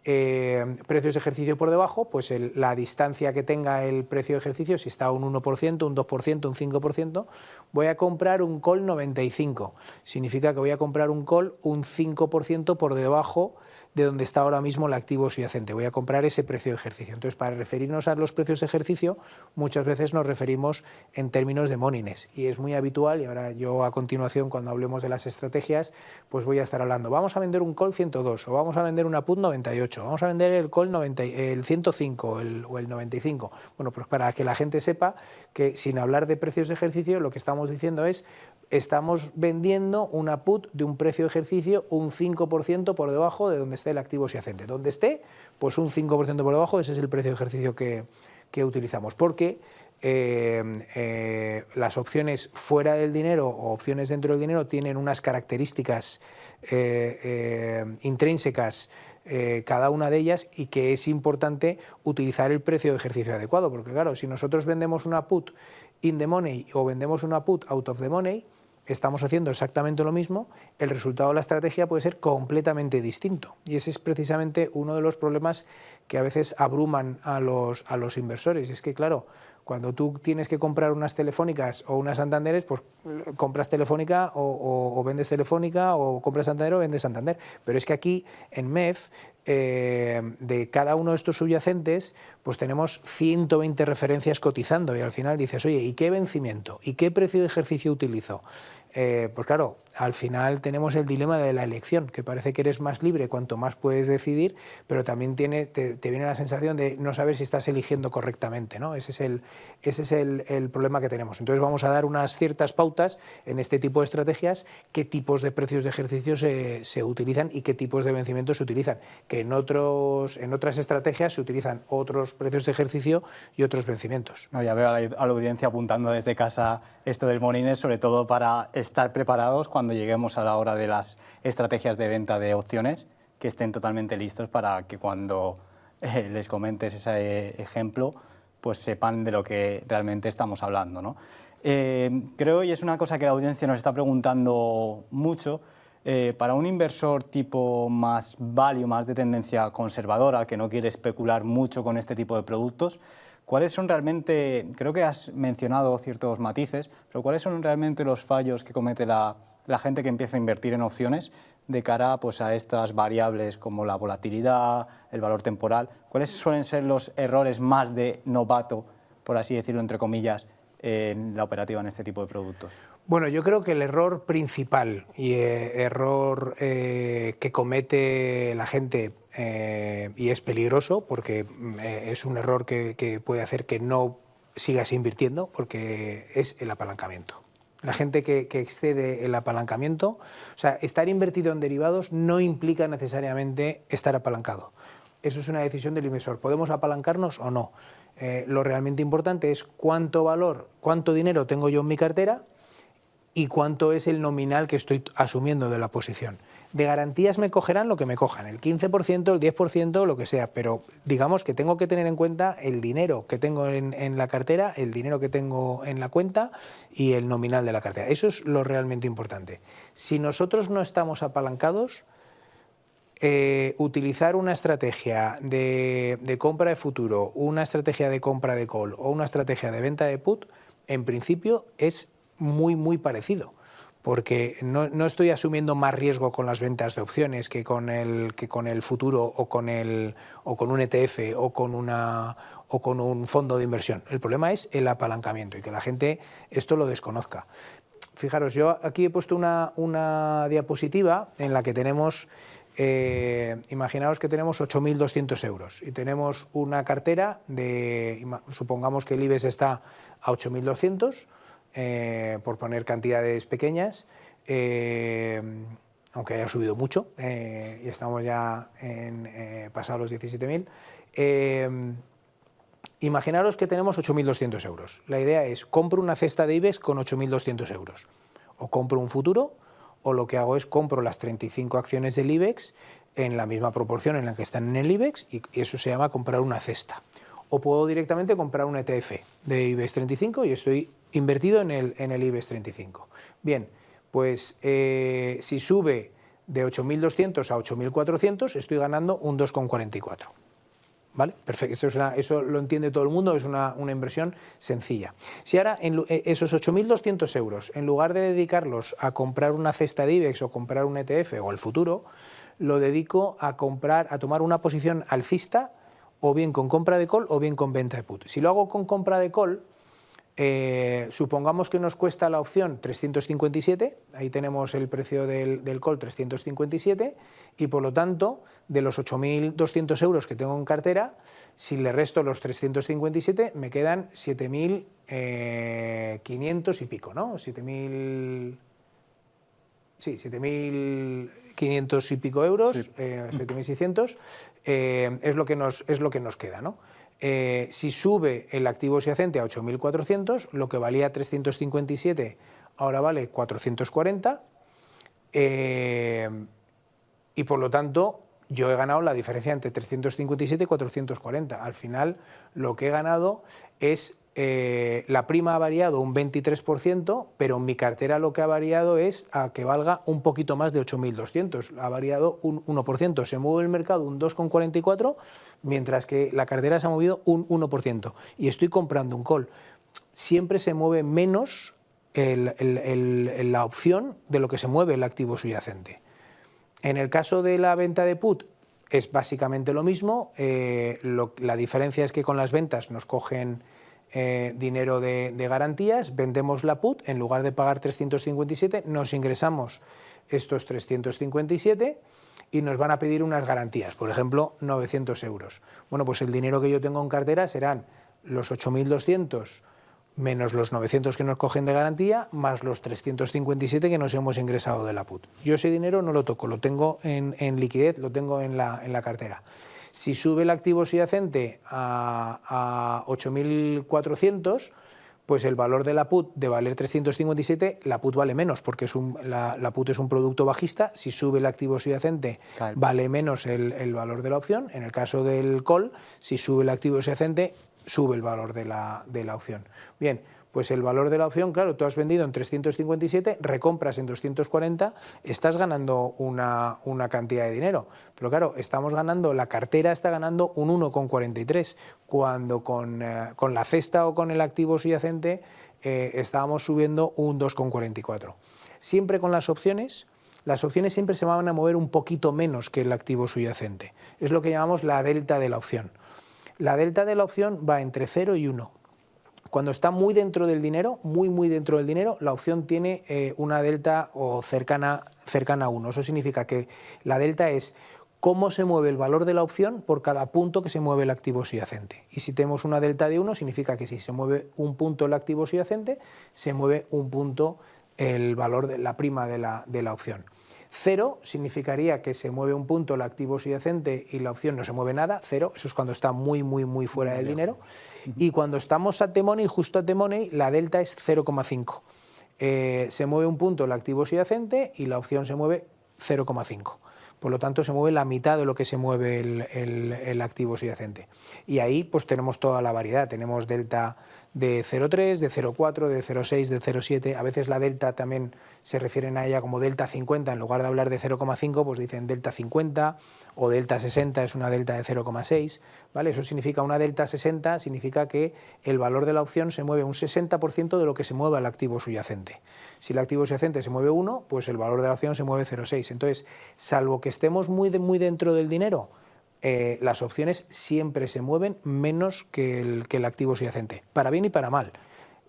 Precios de ejercicio por debajo, pues la distancia que tenga el precio de ejercicio, si está un 1%, un 2%, un 5%, voy a comprar un call 95. Significa que voy a comprar un call un 5% por debajo de donde está ahora mismo el activo subyacente. Voy a comprar ese precio de ejercicio. Entonces, para referirnos a los precios de ejercicio, muchas veces nos referimos en términos de moneyness. Y es muy habitual, y ahora yo a continuación, cuando hablemos de las estrategias, pues voy a estar hablando, vamos a vender un call 102, o vamos a vender una put 98, vamos a vender el call 90, el 105 o el 95. Bueno, pues para que la gente sepa que sin hablar de precios de ejercicio, lo que estamos diciendo es, estamos vendiendo una put de un precio de ejercicio un 5% por debajo de donde está el activo subyacente. Donde esté, pues un 5% por debajo, ese es el precio de ejercicio que utilizamos, porque las opciones fuera del dinero o opciones dentro del dinero tienen unas características intrínsecas, cada una de ellas, y que es importante utilizar el precio de ejercicio adecuado, porque claro, si nosotros vendemos una put in the money o vendemos una put out of the money, estamos haciendo exactamente lo mismo, el resultado de la estrategia puede ser completamente distinto. Y ese es precisamente uno de los problemas que a veces abruman a los inversores. Y es que, claro, cuando tú tienes que comprar unas Telefónicas o unas Santanderes, pues compras Telefónica o vendes Telefónica, o compras Santander o vendes Santander. Pero es que aquí, en MEF, de cada uno de estos subyacentes, pues tenemos 120 referencias cotizando, y al final dices, oye, ¿y qué vencimiento? ¿Y qué precio de ejercicio utilizo? Pues claro, al final tenemos el dilema de la elección, que parece que eres más libre cuanto más puedes decidir, pero también te viene la sensación de no saber si estás eligiendo correctamente, ¿no? Ese es el problema que tenemos. Entonces vamos a dar unas ciertas pautas en este tipo de estrategias, qué tipos de precios de ejercicio se utilizan y qué tipos de vencimientos se utilizan, que en otras estrategias se utilizan otros precios de ejercicio y otros vencimientos. No, ya veo a la audiencia apuntando desde casa esto del moneyness, sobre todo para estar preparados cuando lleguemos a la hora de las estrategias de venta de opciones, que estén totalmente listos para que cuando les comentes ese ejemplo, pues sepan de lo que realmente estamos hablando, ¿no? Creo, y es una cosa que la audiencia nos está preguntando mucho, Para un inversor tipo más value, más de tendencia conservadora, que no quiere especular mucho con este tipo de productos, ¿cuáles son realmente, creo que has mencionado ciertos matices, pero cuáles son realmente los fallos que comete la gente que empieza a invertir en opciones de cara pues, a estas variables como la volatilidad, el valor temporal? ¿Cuáles suelen ser los errores más de novato, por así decirlo, entre comillas, en la operativa en este tipo de productos? Bueno, yo creo que el error principal y error que comete la gente y es peligroso porque es un error que puede hacer que no sigas invirtiendo, porque es el apalancamiento. La gente que excede el apalancamiento, o sea, estar invertido en derivados no implica necesariamente estar apalancado. Eso es una decisión del inversor. ¿Podemos apalancarnos o no? Lo realmente importante es cuánto valor, cuánto dinero tengo yo en mi cartera y cuánto es el nominal que estoy asumiendo de la posición. De garantías me cogerán lo que me cojan, el 15%, el 10%, lo que sea, pero digamos que tengo que tener en cuenta el dinero que tengo en la cartera, el dinero que tengo en la cuenta y el nominal de la cartera. Eso es lo realmente importante. Si nosotros no estamos apalancados, utilizar una estrategia de compra de futuro, una estrategia de compra de call o una estrategia de venta de put, en principio es muy parecido, porque no estoy asumiendo más riesgo con las ventas de opciones que con el futuro o con un ETF o con un fondo de inversión. El problema es el apalancamiento y que la gente esto lo desconozca. Fijaros, yo aquí he puesto una diapositiva en la que tenemos, imaginaos que tenemos 8.200 euros y tenemos una cartera supongamos que el IBEX está a 8.200, por poner cantidades pequeñas, aunque haya subido mucho y estamos ya pasados los 17.000. Imaginaros que tenemos 8.200 euros. La idea es, compro una cesta de IBEX con 8.200 euros. O compro un futuro, o lo que hago es compro las 35 acciones del IBEX en la misma proporción en la que están en el IBEX y eso se llama comprar una cesta. O puedo directamente comprar un ETF de IBEX 35 y estoy invertido en el IBEX 35. Bien, pues si sube de 8.200 a 8.400 estoy ganando un 2,44. ¿Vale? Perfecto, eso lo entiende todo el mundo, es una inversión sencilla. Si ahora esos 8.200 euros, en lugar de dedicarlos a comprar una cesta de IBEX o comprar un ETF o el futuro, lo dedico a tomar una posición alcista, o bien con compra de call o bien con venta de put. Si lo hago con compra de call, supongamos que nos cuesta la opción 357, ahí tenemos el precio del call 357, y por lo tanto, de los 8.200 euros que tengo en cartera, si le resto los 357, me quedan 7.500 y pico, ¿no? 7.500 y pico euros, sí. 7.600, es lo que nos queda, ¿no? Si sube el activo subyacente a 8.400, lo que valía 357 ahora vale 440, y por lo tanto yo he ganado la diferencia entre 357 y 440. Al final lo que he ganado es, la prima ha variado un 23%, pero en mi cartera lo que ha variado es a que valga un poquito más de 8.200, ha variado un 1%, se mueve el mercado un 2,44%, mientras que la cartera se ha movido un 1%, y estoy comprando un call. Siempre se mueve menos la opción de lo que se mueve el activo subyacente. En el caso de la venta de put es básicamente lo mismo, la diferencia es que con las ventas nos cogen dinero de garantías, vendemos la put, en lugar de pagar 357 nos ingresamos estos 357 y nos van a pedir unas garantías, por ejemplo 900 euros. Bueno, pues el dinero que yo tengo en cartera serán los 8.200 menos los 900 que nos cogen de garantía, más los 357 que nos hemos ingresado de la put. Yo ese dinero no lo toco, lo tengo en liquidez, lo tengo en la cartera. Si sube el activo subyacente a 8.400, pues el valor de la put, de valer 357, la put vale menos, porque la put es un producto bajista. Si sube el activo subyacente, vale menos el valor de la opción. En el caso del call, si sube el activo subyacente, sube el valor de la opción. Bien, pues el valor de la opción, claro, tú has vendido en 357, recompras en 240, estás ganando una cantidad de dinero. Pero claro, estamos ganando, la cartera está ganando un 1,43, cuando con la cesta o con el activo subyacente estábamos subiendo un 2,44. Siempre con las opciones siempre se van a mover un poquito menos que el activo subyacente. Es lo que llamamos la delta de la opción. La delta de la opción va entre 0 y 1. Cuando está muy dentro del dinero, muy dentro del dinero, la opción tiene una delta o cercana a 1. Eso significa que la delta es cómo se mueve el valor de la opción por cada punto que se mueve el activo subyacente. Y si tenemos una delta de 1, significa que si se mueve un punto el activo subyacente, se mueve un punto el valor de la prima de la opción. 0 significaría que se mueve un punto el activo subyacente y la opción no se mueve nada, 0, eso es cuando está muy fuera del dinero. Y cuando estamos at the money, justo at the money, la delta es 0,5. Se mueve un punto el activo subyacente y la opción se mueve 0,5. Por lo tanto, se mueve la mitad de lo que se mueve el activo subyacente. Y ahí pues tenemos toda la variedad, tenemos delta de 0,3, de 0,4, de 0,6, de 0,7. A veces la delta también se refieren a ella como delta 50, en lugar de hablar de 0,5, pues dicen delta 50, o delta 60 es una delta de 0,6, ¿vale? Eso significa una delta 60, significa que el valor de la opción se mueve un 60% de lo que se mueve el activo subyacente. Si el activo subyacente se mueve 1, pues el valor de la opción se mueve 0,6. Entonces, salvo que estemos muy dentro del dinero, las opciones siempre se mueven menos que el activo subyacente, para bien y para mal.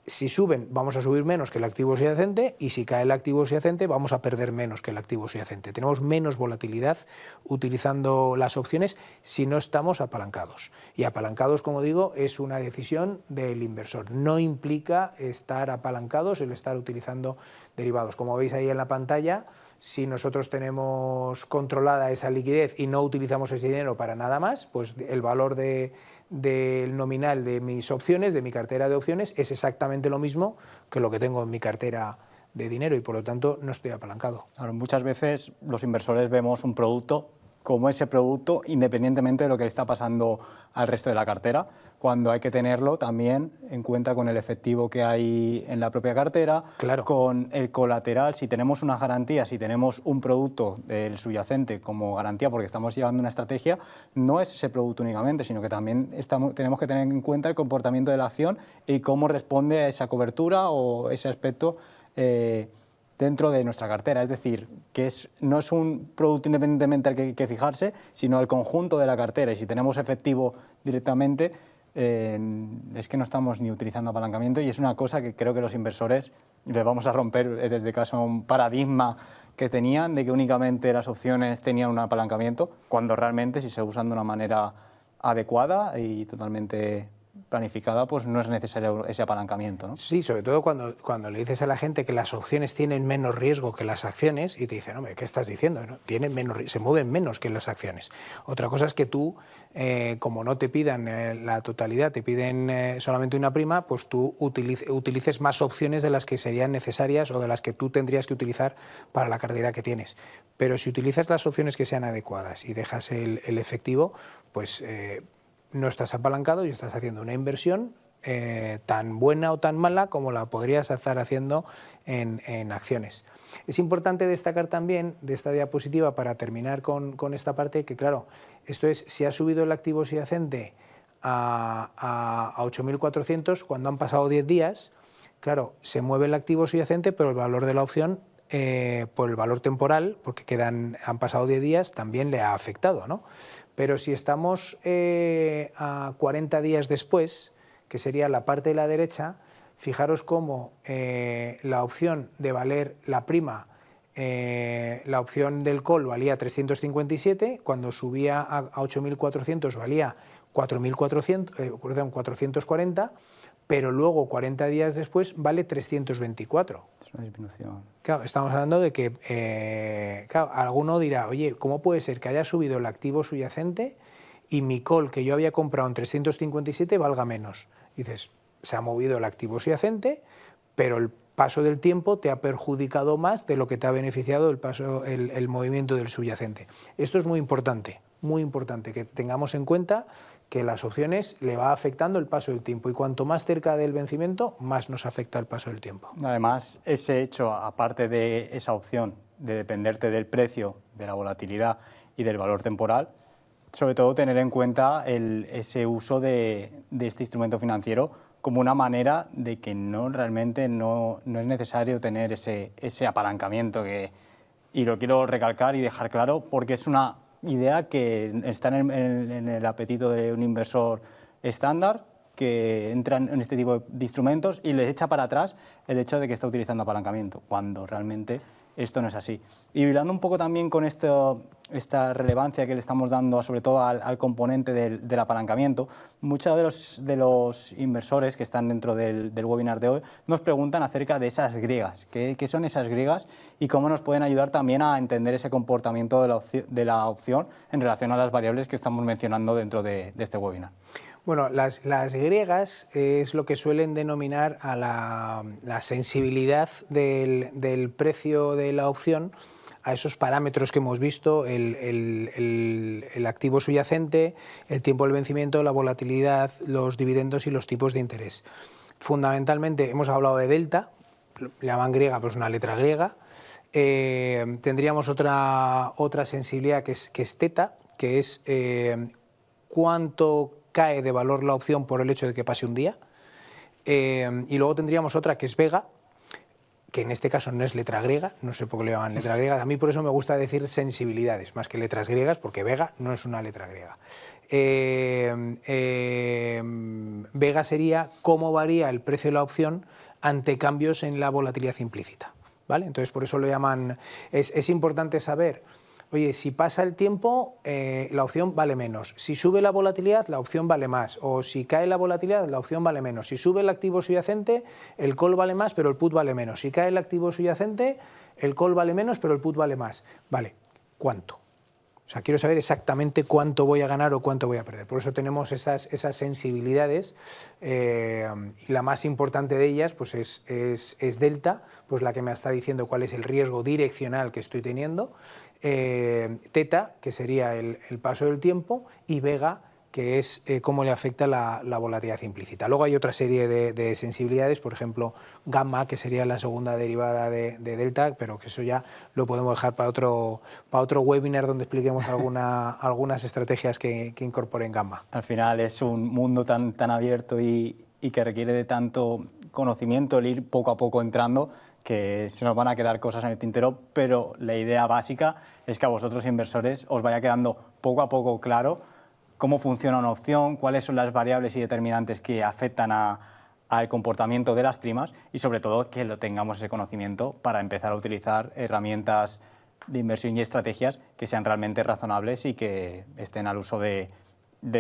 Si suben, vamos a subir menos que el activo subyacente, y si cae el activo subyacente, vamos a perder menos que el activo subyacente. Tenemos menos volatilidad utilizando las opciones si no estamos apalancados. Y apalancados, como digo, es una decisión del inversor. No implica estar apalancados el estar utilizando derivados. Como veis ahí en la pantalla, si nosotros tenemos controlada esa liquidez y no utilizamos ese dinero para nada más, pues el valor del nominal de mis opciones, de mi cartera de opciones, es exactamente lo mismo que lo que tengo en mi cartera de dinero y por lo tanto no estoy apalancado. Ahora, muchas veces los inversores vemos un producto como ese producto independientemente de lo que le está pasando al resto de la cartera, cuando hay que tenerlo también en cuenta con el efectivo que hay en la propia cartera, claro, con el colateral, si tenemos una garantía, si tenemos un producto del subyacente como garantía porque estamos llevando una estrategia, no es ese producto únicamente, sino que también tenemos que tener en cuenta el comportamiento de la acción y cómo responde a esa cobertura o ese aspecto dentro de nuestra cartera. Es decir, que no es un producto independientemente al que hay que fijarse, sino al conjunto de la cartera. Y si tenemos efectivo directamente, es que no estamos ni utilizando apalancamiento y es una cosa que creo que los inversores les vamos a romper desde caso un paradigma que tenían de que únicamente las opciones tenían un apalancamiento, cuando realmente si se usan de una manera adecuada y totalmente planificada, pues no es necesario ese apalancamiento, ¿no? Sí, sobre todo cuando le dices a la gente que las opciones tienen menos riesgo que las acciones y te dicen, hombre, ¿qué estás diciendo? ¿No? Tienen menos, se mueven menos que las acciones. Otra cosa es que tú, como no te pidan la totalidad, te piden solamente una prima, pues tú utilices más opciones de las que serían necesarias o de las que tú tendrías que utilizar para la cartera que tienes. Pero si utilizas las opciones que sean adecuadas y dejas el efectivo, pues no estás apalancado y estás haciendo una inversión tan buena o tan mala como la podrías estar haciendo en acciones. Es importante destacar también de esta diapositiva, para terminar con esta parte, que claro, esto es si ha subido el activo subyacente a 8.400 cuando han pasado 10 días, claro, se mueve el activo subyacente, pero el valor de la opción, por el valor temporal, porque han pasado 10 días, también le ha afectado, ¿no? Pero si estamos a 40 días después, que sería la parte de la derecha, fijaros cómo la opción de valer la prima, la opción del call valía 357, cuando subía a 8.400 valía 440, pero luego 40 días después vale 324. Es una disminución. Claro, estamos hablando de que, claro, alguno dirá, oye, ¿cómo puede ser que haya subido el activo subyacente y mi call que yo había comprado en 357 valga menos? Dices, se ha movido el activo subyacente, pero el paso del tiempo te ha perjudicado más de lo que te ha beneficiado el movimiento del subyacente. Esto es muy importante que tengamos en cuenta que las opciones le va afectando el paso del tiempo y cuanto más cerca del vencimiento, más nos afecta el paso del tiempo. Además, ese hecho, aparte de esa opción de dependerte del precio, de la volatilidad y del valor temporal, sobre todo tener en cuenta ese uso de este instrumento financiero como una manera de que realmente no es necesario tener ese apalancamiento y lo quiero recalcar y dejar claro porque es una idea que está en el apetito de un inversor estándar que entra en este tipo de instrumentos y les echa para atrás el hecho de que está utilizando apalancamiento, cuando realmente esto no es así. Y hilando un poco también con esta relevancia que le estamos dando sobre todo al componente del apalancamiento, muchos de los inversores que están dentro del webinar de hoy nos preguntan acerca de esas griegas. ¿Qué son esas griegas y cómo nos pueden ayudar también a entender ese comportamiento de la opción en relación a las variables que estamos mencionando dentro de este webinar? Bueno, las griegas es lo que suelen denominar a la sensibilidad del precio de la opción a esos parámetros que hemos visto, el activo subyacente, el tiempo del vencimiento, la volatilidad, los dividendos y los tipos de interés. Fundamentalmente hemos hablado de delta, le llaman griega, pero es una letra griega. Tendríamos otra sensibilidad que es teta, que es cuánto cae de valor la opción por el hecho de que pase un día. Y luego tendríamos otra que es vega, que en este caso no es letra griega, no sé por qué le llaman letra griega. A mí por eso me gusta decir sensibilidades, más que letras griegas, porque vega no es una letra griega. Vega sería cómo varía el precio de la opción ante cambios en la volatilidad implícita, ¿vale? Entonces por eso lo llaman, es importante saber. Oye, si pasa el tiempo, la opción vale menos. Si sube la volatilidad, la opción vale más. O si cae la volatilidad, la opción vale menos. Si sube el activo subyacente, el call vale más, pero el put vale menos. Si cae el activo subyacente, el call vale menos, pero el put vale más. Vale, ¿cuánto? O sea, quiero saber exactamente cuánto voy a ganar o cuánto voy a perder. Por eso tenemos esas sensibilidades y la más importante de ellas pues es delta, pues la que me está diciendo cuál es el riesgo direccional que estoy teniendo, teta, que sería el paso del tiempo, y vega, que es cómo le afecta la volatilidad implícita. Luego hay otra serie de sensibilidades, por ejemplo, gamma, que sería la segunda derivada de delta, pero que eso ya lo podemos dejar para otro webinar donde expliquemos algunas estrategias que incorporen gamma. Al final es un mundo tan abierto y que requiere de tanto conocimiento el ir poco a poco entrando, que se nos van a quedar cosas en el tintero, pero la idea básica es que a vosotros inversores os vaya quedando poco a poco claro cómo funciona una opción, cuáles son las variables y determinantes que afectan al comportamiento de las primas y sobre todo que lo tengamos ese conocimiento para empezar a utilizar herramientas de inversión y estrategias que sean realmente razonables y que estén al uso de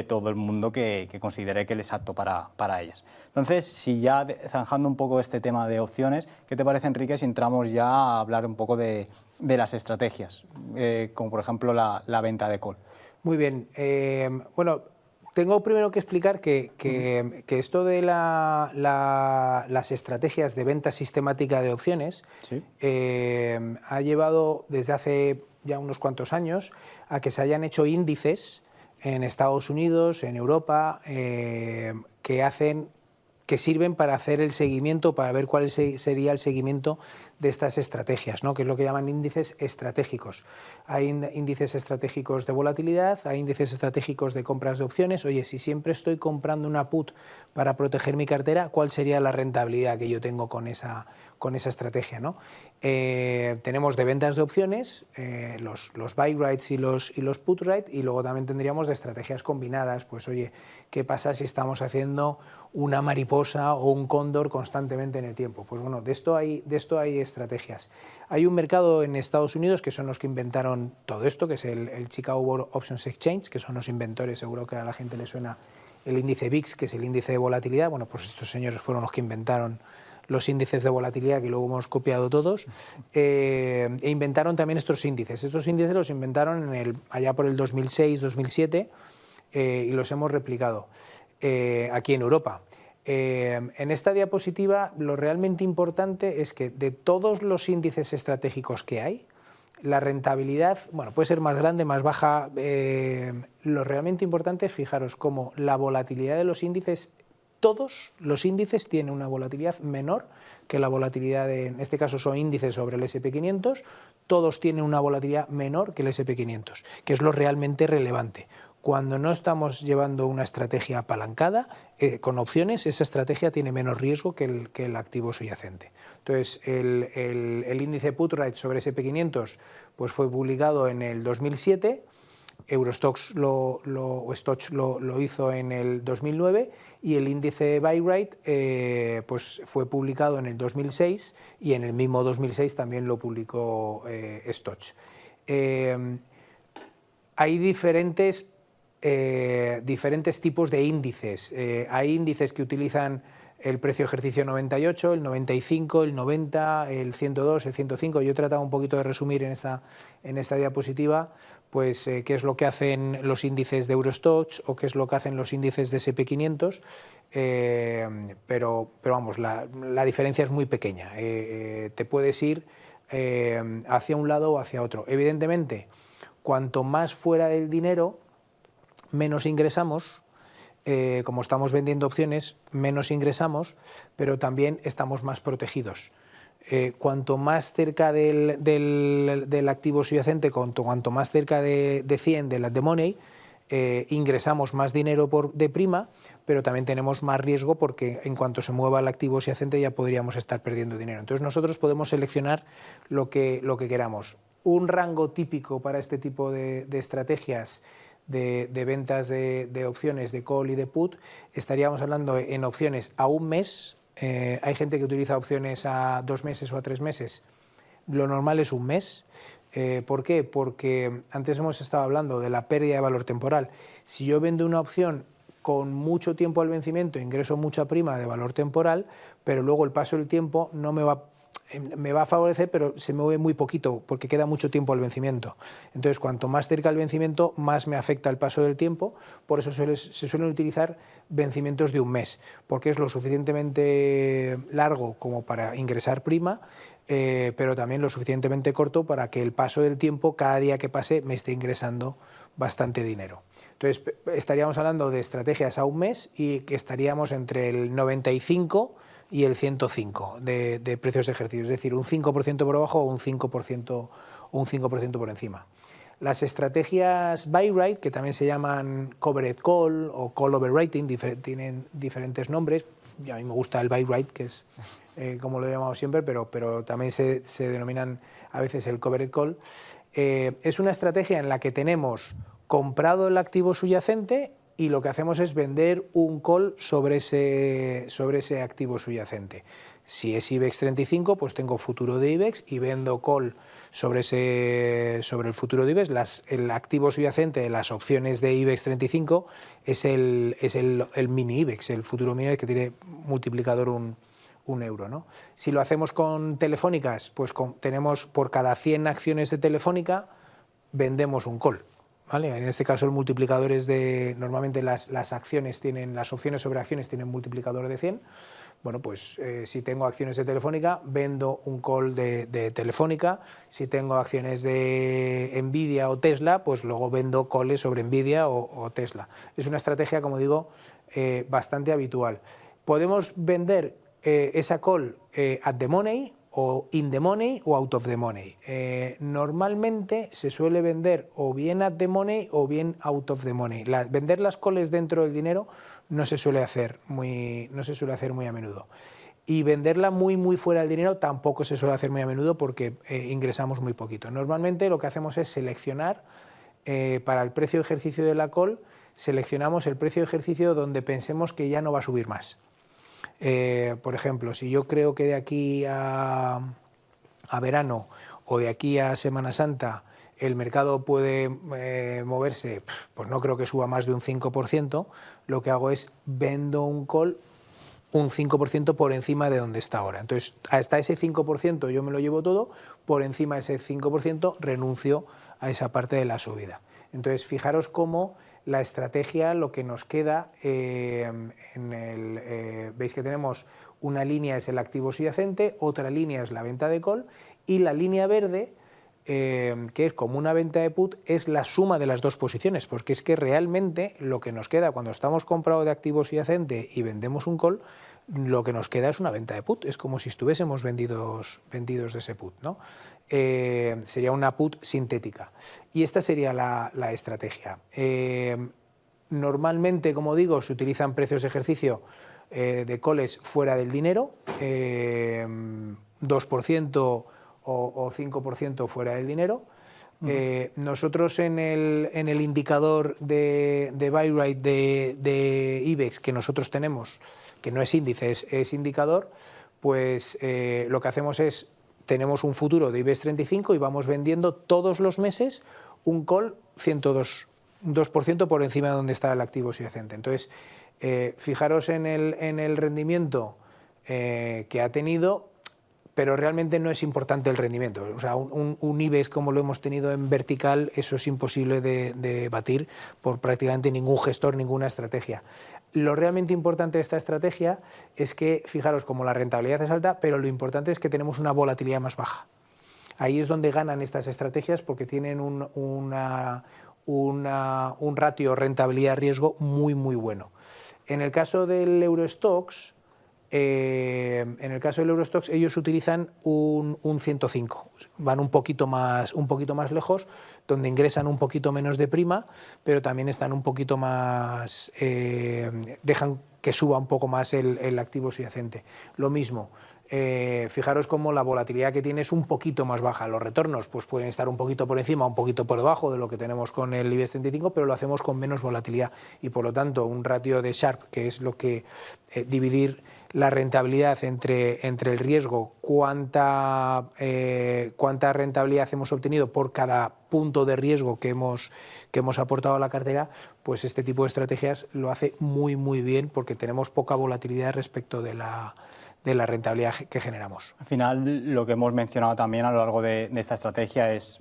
todo el mundo que considere que es apto para ellas. Entonces, si ya zanjando un poco este tema de opciones, ¿qué te parece, Enrique, si entramos ya a hablar un poco de las estrategias, como por ejemplo la venta de call? Muy bien. Bueno, tengo primero que explicar que esto de las estrategias de venta sistemática de opciones ¿Sí? Ha llevado desde hace ya unos cuantos años a que se hayan hecho índices en Estados Unidos, en Europa, que sirven para hacer el seguimiento, para ver cuál sería el seguimiento de estas estrategias, ¿no? Que es lo que llaman índices estratégicos. Hay índices estratégicos de volatilidad, hay índices estratégicos de compras de opciones. Oye, si siempre estoy comprando una put para proteger mi cartera, ¿cuál sería la rentabilidad que yo tengo con esa estrategia, ¿no? Tenemos de ventas de opciones, los buy rights y los put rights, y luego también tendríamos de estrategias combinadas. Pues oye, ¿qué pasa si estamos haciendo una mariposa o un cóndor constantemente en el tiempo? Pues bueno, de esto hay estrategias. Hay un mercado en Estados Unidos que son los que inventaron todo esto, que es el Chicago Board Options Exchange, que son los inventores, seguro que a la gente le suena el índice VIX, que es el índice de volatilidad. Bueno, pues estos señores fueron los que inventaron los índices de volatilidad, que luego hemos copiado todos, e inventaron también estos índices. Estos índices los inventaron allá por el 2006-2007 y los hemos replicado aquí en Europa. En esta diapositiva lo realmente importante es que de todos los índices estratégicos que hay, La rentabilidad, bueno, puede ser más grande, más baja. Lo realmente importante es fijaros cómo la volatilidad de los índices, todos los índices tienen una volatilidad menor que la volatilidad en este caso son índices sobre el SP500, todos tienen una volatilidad menor que el SP500, que es lo realmente relevante. Cuando no estamos llevando una estrategia apalancada, con opciones, esa estrategia tiene menos riesgo que el activo subyacente. Entonces, el índice Put-Right sobre SP500 pues fue publicado en el 2007, Eurostoxx lo hizo en el 2009 y el índice Buy-Right pues fue publicado en el 2006 y en el mismo 2006 también lo publicó Stoxx. Hay diferentes tipos de índices. Hay índices que utilizan el precio ejercicio 98, el 95, el 90, el 102, el 105. Yo he tratado un poquito de resumir en esta diapositiva pues, qué es lo que hacen los índices de Eurostoxx o qué es lo que hacen los índices de SP500, pero vamos, la diferencia es muy pequeña. Te puedes ir hacia un lado o hacia otro. Evidentemente, cuanto más fuera del dinero, menos ingresamos. Como estamos vendiendo opciones, menos ingresamos, pero también estamos más protegidos. Cuanto más cerca del activo subyacente, cuanto más cerca de 100 de la de Money, ingresamos más dinero de prima, pero también tenemos más riesgo porque en cuanto se mueva el activo subyacente ya podríamos estar perdiendo dinero. Entonces nosotros podemos seleccionar lo que queramos. Un rango típico para este tipo de estrategias de ventas de opciones de call y de put, estaríamos hablando en opciones a un mes. Hay gente que utiliza opciones a 2 meses o a 3 meses. Lo normal es un mes. ¿Por qué? Porque antes hemos estado hablando de la pérdida de valor temporal. Si yo vendo una opción con mucho tiempo al vencimiento, ingreso mucha prima de valor temporal, pero luego el paso del tiempo no me va a favorecer, pero se mueve muy poquito porque queda mucho tiempo al vencimiento. Entonces, cuanto más cerca al vencimiento, más me afecta el paso del tiempo. Por eso se suelen utilizar vencimientos de un mes, porque es lo suficientemente largo como para ingresar prima, pero también lo suficientemente corto para que el paso del tiempo, cada día que pase, me esté ingresando bastante dinero. Entonces, estaríamos hablando de estrategias a un mes y que estaríamos entre el 95 y el 105 de precios de ejercicio, es decir, un 5% por abajo o un 5% por encima. Las estrategias Buy-Right, que también se llaman Covered Call o Call Overwriting, tienen diferentes nombres. Y a mí me gusta el Buy-Right, que es como lo he llamado siempre, pero también se denominan a veces el Covered Call. Es una estrategia en la que tenemos comprado el activo subyacente y lo que hacemos es vender un call sobre ese activo subyacente. Si es IBEX 35, pues tengo futuro de IBEX y vendo call sobre el futuro de IBEX. El activo subyacente de las opciones de IBEX 35 es el mini IBEX, el futuro mini IBEX, que tiene multiplicador un euro, ¿no? Si lo hacemos con telefónicas, pues tenemos por cada 100 acciones de Telefónica, vendemos un call. ¿Vale? En este caso el multiplicador es normalmente las opciones sobre acciones tienen multiplicador de 100. Bueno, pues si tengo acciones de Telefónica, vendo un call de Telefónica. Si tengo acciones de Nvidia o Tesla, pues luego vendo calls sobre Nvidia o Tesla. Es una estrategia, como digo, bastante habitual. Podemos vender esa call at the money, o in the money o out of the money. Normalmente se suele vender o bien at the money o bien out of the money. Vender las calls dentro del dinero no se suele hacer muy a menudo. Y venderla muy fuera del dinero tampoco se suele hacer muy a menudo porque ingresamos muy poquito. Normalmente lo que hacemos es seleccionar para el precio de ejercicio de la call, seleccionamos el precio de ejercicio donde pensemos que ya no va a subir más. Por ejemplo, si yo creo que de aquí a verano o de aquí a Semana Santa el mercado puede moverse, pues no creo que suba más de un 5%, lo que hago es vendo un call un 5% por encima de donde está ahora. Entonces, hasta ese 5% yo me lo llevo todo, por encima de ese 5% renuncio a esa parte de la subida. Entonces, fijaros cómo la estrategia, lo que nos queda, veis que tenemos una línea es el activo subyacente, otra línea es la venta de call y la línea verde que es como una venta de put, es la suma de las dos posiciones, porque es que realmente lo que nos queda cuando estamos comprados de activo subyacente y vendemos un call, lo que nos queda es una venta de put, es como si estuviésemos vendidos de ese put, ¿no? Sería una put sintética. Y esta sería la estrategia. Normalmente, como digo, se utilizan precios de ejercicio de calls fuera del dinero, 2% o 5% fuera del dinero. Nosotros en el indicador de buy rate de IBEX que nosotros tenemos, que no es índice, es indicador, pues lo que hacemos es, tenemos un futuro de IBEX 35 y vamos vendiendo todos los meses un call 2% por encima de donde está el activo subyacente. Entonces, fijaros en el rendimiento que ha tenido, pero realmente no es importante el rendimiento. O sea, un IBEX como lo hemos tenido en vertical, eso es imposible de batir por prácticamente ningún gestor, ninguna estrategia. Lo realmente importante de esta estrategia es que, fijaros, como la rentabilidad es alta, pero lo importante es que tenemos una volatilidad más baja. Ahí es donde ganan estas estrategias porque tienen un ratio rentabilidad-riesgo muy, muy bueno. En el caso del Eurostoxx, ellos utilizan un 105, van un poquito más lejos, donde ingresan un poquito menos de prima, pero también están un poquito más, dejan que suba un poco más el activo subyacente. Lo mismo, fijaros cómo la volatilidad que tiene es un poquito más baja. Los retornos pues pueden estar un poquito por encima, un poquito por debajo de lo que tenemos con el IBEX 35, pero lo hacemos con menos volatilidad y por lo tanto un ratio de Sharpe, que es lo que dividir la rentabilidad entre el riesgo, cuánta rentabilidad hemos obtenido por cada punto de riesgo que hemos aportado a la cartera, pues este tipo de estrategias lo hace muy, muy bien porque tenemos poca volatilidad respecto de la rentabilidad que generamos. Al final, lo que hemos mencionado también a lo largo de esta estrategia es,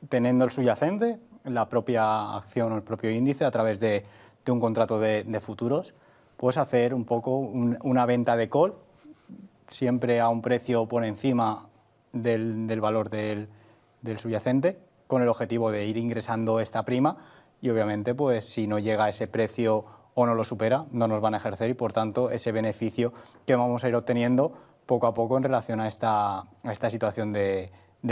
teniendo el subyacente, la propia acción o el propio índice a través de un contrato de futuros, puedes hacer un poco una venta de call, siempre a un precio por encima del valor del subyacente, con el objetivo de ir ingresando esta prima y obviamente pues si no llega a ese precio o no lo supera, no nos van a ejercer y por tanto ese beneficio que vamos a ir obteniendo poco a poco en relación a esta situación del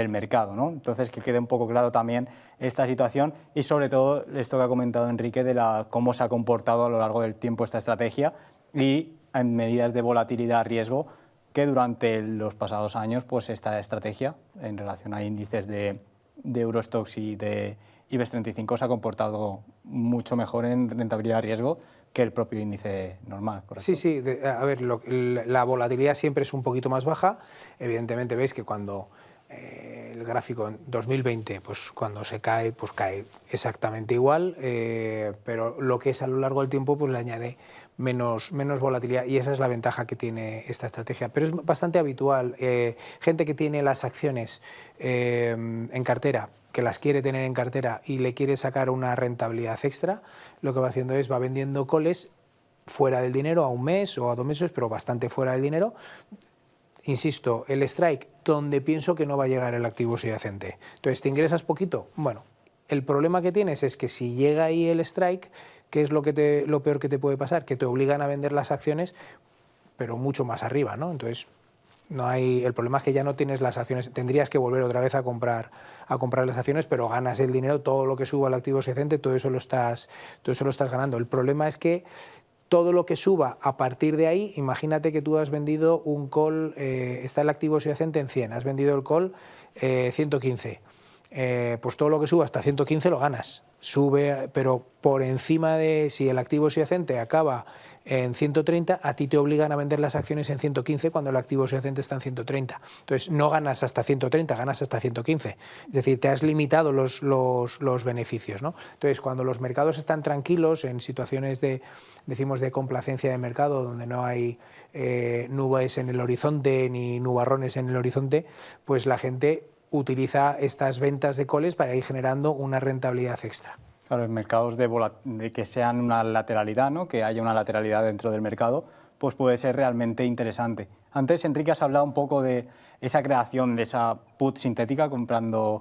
mercado, ¿no? Entonces, que quede un poco claro también esta situación y sobre todo esto que ha comentado Enrique de cómo se ha comportado a lo largo del tiempo esta estrategia y en medidas de volatilidad riesgo que durante los pasados años pues esta estrategia en relación a índices de Eurostoxx y de IBEX 35 se ha comportado mucho mejor en rentabilidad riesgo que el propio índice normal, ¿correcto? Sí, a ver, la volatilidad siempre es un poquito más baja. Evidentemente veis que cuando el gráfico en 2020, pues cuando se cae, pues cae exactamente igual, pero lo que es a lo largo del tiempo, pues le añade menos volatilidad y esa es la ventaja que tiene esta estrategia. Pero es bastante habitual, gente que tiene las acciones en cartera, que las quiere tener en cartera y le quiere sacar una rentabilidad extra, lo que va haciendo es va vendiendo calls fuera del dinero a un mes o a 2 meses, pero bastante fuera del dinero. Insisto, el strike, donde pienso que no va a llegar el activo subyacente. Entonces, ¿te ingresas poquito? Bueno, el problema que tienes es que si llega ahí el strike, ¿qué es lo peor que te puede pasar? Que te obligan a vender las acciones, pero mucho más arriba, ¿no? Entonces, el problema es que ya no tienes las acciones, tendrías que volver otra vez a comprar las acciones, pero ganas el dinero, todo lo que suba al activo subyacente, todo eso lo estás ganando. El problema es que todo lo que suba a partir de ahí, imagínate que tú has vendido un call, está el activo subyacente en 100, has vendido el call 115, pues todo lo que suba hasta 115 lo ganas, sube, pero por encima de, si el activo subyacente acaba en 130, a ti te obligan a vender las acciones en 115 cuando el activo subyacente está en 130. Entonces no ganas hasta 130, ganas hasta 115. Es decir, te has limitado los beneficios, ¿no? Entonces, cuando los mercados están tranquilos, en situaciones de complacencia de mercado, donde no hay nubes en el horizonte ni nubarrones en el horizonte, pues la gente utiliza estas ventas de calls para ir generando una rentabilidad extra. Claro, en mercados de que sean una lateralidad, ¿no? Que haya una lateralidad dentro del mercado, pues puede ser realmente interesante. Antes, Enrique, has hablado un poco de esa creación de esa put sintética comprando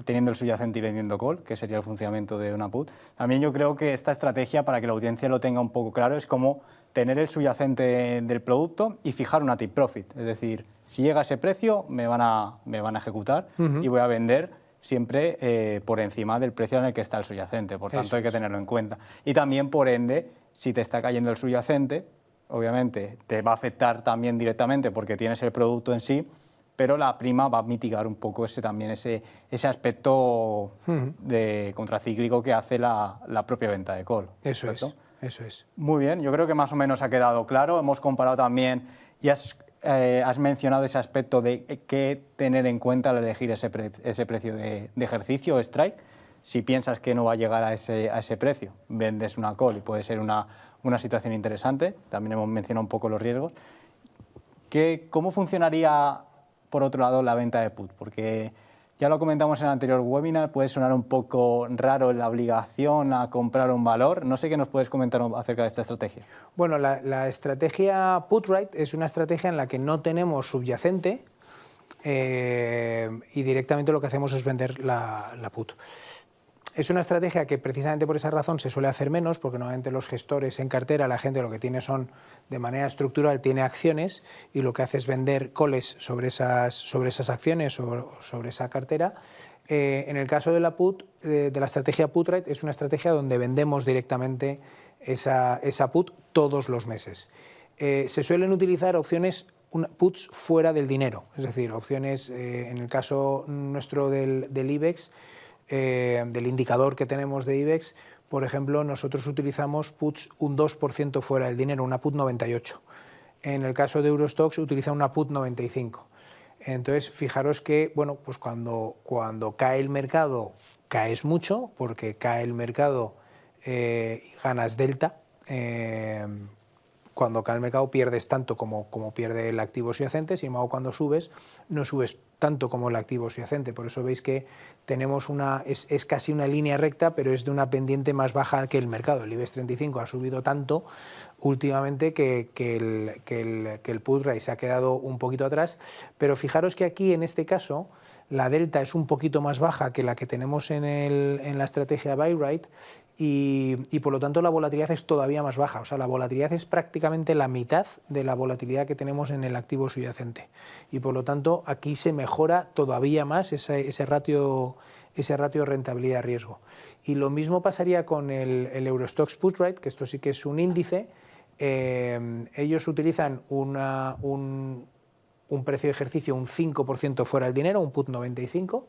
teniendo el subyacente y vendiendo call, que sería el funcionamiento de una put. También yo creo que esta estrategia, para que la audiencia lo tenga un poco claro, es como tener el subyacente del producto y fijar una take profit. Es decir, si llega a ese precio, me van a ejecutar y voy a vender siempre por encima del precio en el que está el subyacente. Por tanto, hay que tenerlo en cuenta. Y también, por ende, si te está cayendo el subyacente, obviamente te va a afectar también directamente porque tienes el producto en sí, pero la prima va a mitigar un poco ese aspecto de contracíclico que hace la propia venta de call. Eso ¿cierto? Eso es. Muy bien, yo creo que más o menos ha quedado claro. Hemos comparado también y has mencionado ese aspecto de qué tener en cuenta al elegir ese precio de ejercicio o strike. Si piensas que no va a llegar a ese precio, vendes una call y puede ser una situación interesante. También hemos mencionado un poco los riesgos. ¿Cómo funcionaría, por otro lado, la venta de put? Porque ya lo comentamos en el anterior webinar, puede sonar un poco raro la obligación a comprar un valor. No sé qué nos puedes comentar acerca de esta estrategia. Bueno, la estrategia put-right es una estrategia en la que no tenemos subyacente y directamente lo que hacemos es vender la put. Es una estrategia que precisamente por esa razón se suele hacer menos, porque normalmente los gestores en cartera, la gente lo que tiene son, de manera estructural, tiene acciones y lo que hace es vender calls sobre esas acciones o sobre esa cartera. En el caso de la put, de la estrategia put-right, es una estrategia donde vendemos directamente esa put todos los meses. Se suelen utilizar opciones puts fuera del dinero, es decir, opciones, en el caso nuestro del IBEX, del indicador que tenemos de IBEX, por ejemplo, nosotros utilizamos puts un 2% fuera del dinero, una put 98. En el caso de Eurostoxx utiliza una put 95. Entonces, fijaros que, bueno, pues cuando cae el mercado, caes mucho, porque cae el mercado y ganas delta. Cuando cae el mercado pierdes tanto como pierde el activo subyacente, sin embargo cuando subes no subes tanto como el activo subyacente. Por eso veis que tenemos es casi una línea recta, pero es de una pendiente más baja que el mercado. El IBEX 35 ha subido tanto últimamente que el put-right se ha quedado un poquito atrás, pero fijaros que aquí en este caso la delta es un poquito más baja que la que tenemos en la estrategia buy-right y por lo tanto la volatilidad es todavía más baja. O sea, la volatilidad es prácticamente la mitad de la volatilidad que tenemos en el activo subyacente y por lo tanto aquí se mejora todavía más ese ratio rentabilidad-riesgo. Y lo mismo pasaría con el Eurostoxx put-right, que esto sí que es un índice. Ellos utilizan un precio de ejercicio un 5% fuera del dinero, un put 95,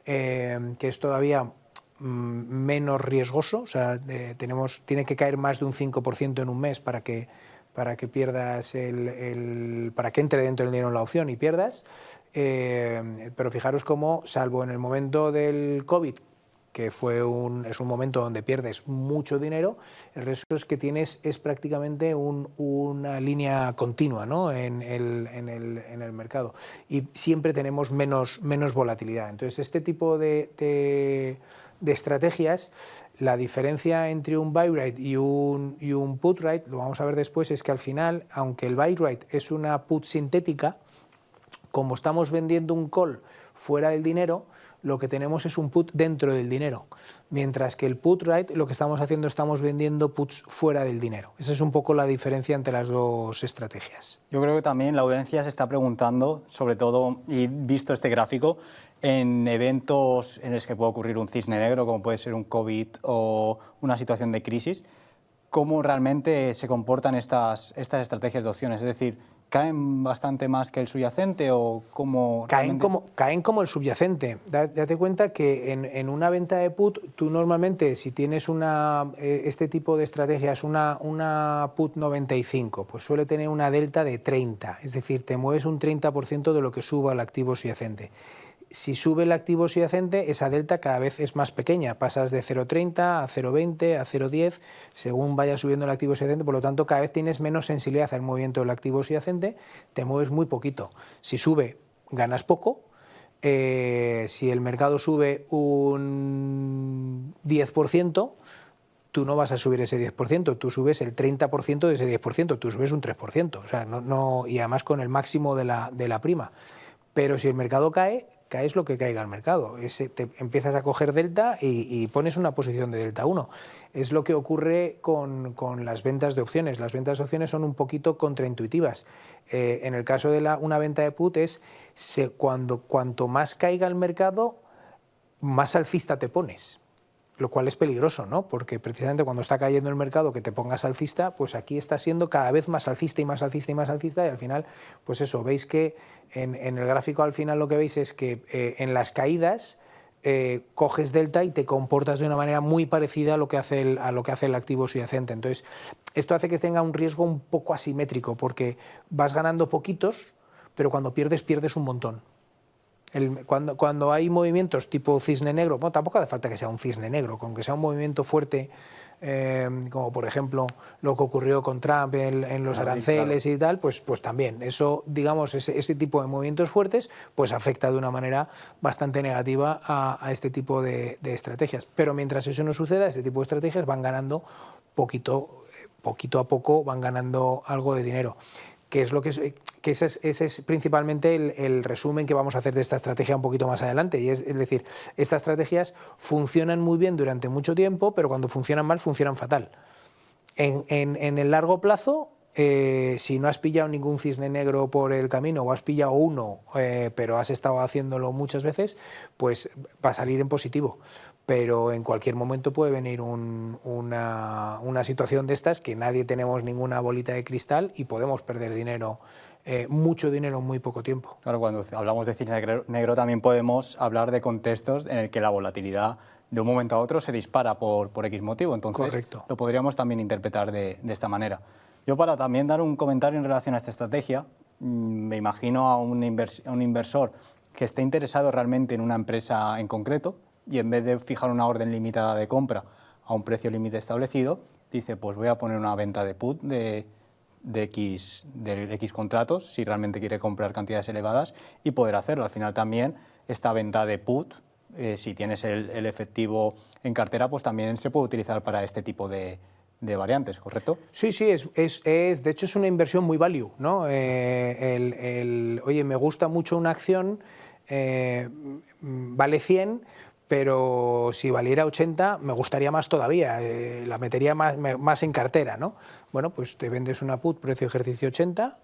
que es todavía menos riesgoso, o sea, tiene que caer más de un 5% en un mes para que pierdas para que entre dentro del dinero en la opción y pierdas. Pero fijaros cómo, salvo en el momento del COVID, que es un momento donde pierdes mucho dinero, el resto es que tienes es prácticamente una línea continua, ¿no? en el mercado y siempre tenemos menos volatilidad. Entonces este tipo de estrategias, la diferencia entre un buy-right y un put-right, lo vamos a ver después, es que al final, aunque el buy-right es una put sintética, como estamos vendiendo un call fuera del dinero, lo que tenemos es un put dentro del dinero, mientras que el put-right lo que estamos haciendo, estamos vendiendo puts fuera del dinero. Esa es un poco la diferencia entre las dos estrategias. Yo creo que también la audiencia se está preguntando, sobre todo, y visto este gráfico, en eventos en los que puede ocurrir un cisne negro, como puede ser un COVID o una situación de crisis, cómo realmente se comportan estas estrategias de opciones. Es decir, ¿caen bastante más que el subyacente o cómo? Caen como el subyacente. Date cuenta que en una venta de put, tú normalmente, si tienes este tipo de estrategias, una put 95, pues suele tener una delta de 30, es decir, te mueves un 30% de lo que suba el activo subyacente. Si sube el activo subyacente, esa delta cada vez es más pequeña, pasas de 0,30 a 0,20, a 0,10, según vaya subiendo el activo subyacente, por lo tanto cada vez tienes menos sensibilidad al movimiento del activo subyacente, te mueves muy poquito. Si sube, ganas poco, si el mercado sube un 10%, tú no vas a subir ese 10%, tú subes el 30% de ese 10%, tú subes un 3%, o sea, y además con el máximo de la prima. Pero si el mercado cae, caes lo que caiga al mercado. Te empiezas a coger delta y pones una posición de delta 1. Es lo que ocurre con las ventas de opciones. Las ventas de opciones son un poquito contraintuitivas. En el caso de una venta de put cuanto más caiga el mercado, más alcista te pones, lo cual es peligroso, ¿no? Porque precisamente cuando está cayendo el mercado que te pongas alcista, pues aquí está siendo cada vez más alcista y más alcista y más alcista, y al final, pues eso, veis que en el gráfico al final lo que veis es que en las caídas coges delta y te comportas de una manera muy parecida a lo que hace el activo subyacente. Entonces, esto hace que tenga un riesgo un poco asimétrico, porque vas ganando poquitos, pero cuando pierdes un montón. Cuando hay movimientos tipo cisne negro, bueno, tampoco hace falta que sea un cisne negro, con que sea un movimiento fuerte, como por ejemplo lo que ocurrió con Trump en los aranceles, claro, y tal, pues también eso, digamos, ese tipo de movimientos fuertes pues afecta de una manera bastante negativa a este tipo de estrategias. Pero mientras eso no suceda, este tipo de estrategias van ganando poquito a poco, van ganando algo de dinero. Que ese es principalmente el resumen que vamos a hacer de esta estrategia un poquito más adelante. Y es decir, estas estrategias funcionan muy bien durante mucho tiempo, pero cuando funcionan mal, funcionan fatal. En el largo plazo, si no has pillado ningún cisne negro por el camino, o has pillado uno, pero has estado haciéndolo muchas veces, pues va a salir en positivo. Pero en cualquier momento puede venir una situación de estas que nadie tenemos ninguna bolita de cristal y podemos perder dinero, mucho dinero en muy poco tiempo. Claro, cuando hablamos de cisne negro también podemos hablar de contextos en el que la volatilidad de un momento a otro se dispara por X motivo. Entonces, correcto, lo podríamos también interpretar de esta manera. Yo, para también dar un comentario en relación a esta estrategia, me imagino a un inversor que esté interesado realmente en una empresa en concreto, y en vez de fijar una orden limitada de compra a un precio límite establecido, dice, pues voy a poner una venta de put de X contratos, si realmente quiere comprar cantidades elevadas, y poder hacerlo. Al final también esta venta de put, si tienes el efectivo en cartera, pues también se puede utilizar para este tipo de variantes, ¿correcto? Sí, de hecho es una inversión muy value, ¿no? Oye, me gusta mucho una acción, vale 100, pero si valiera 80 me gustaría más todavía, la metería más en cartera, ¿no? Bueno, pues te vendes una put precio ejercicio 80,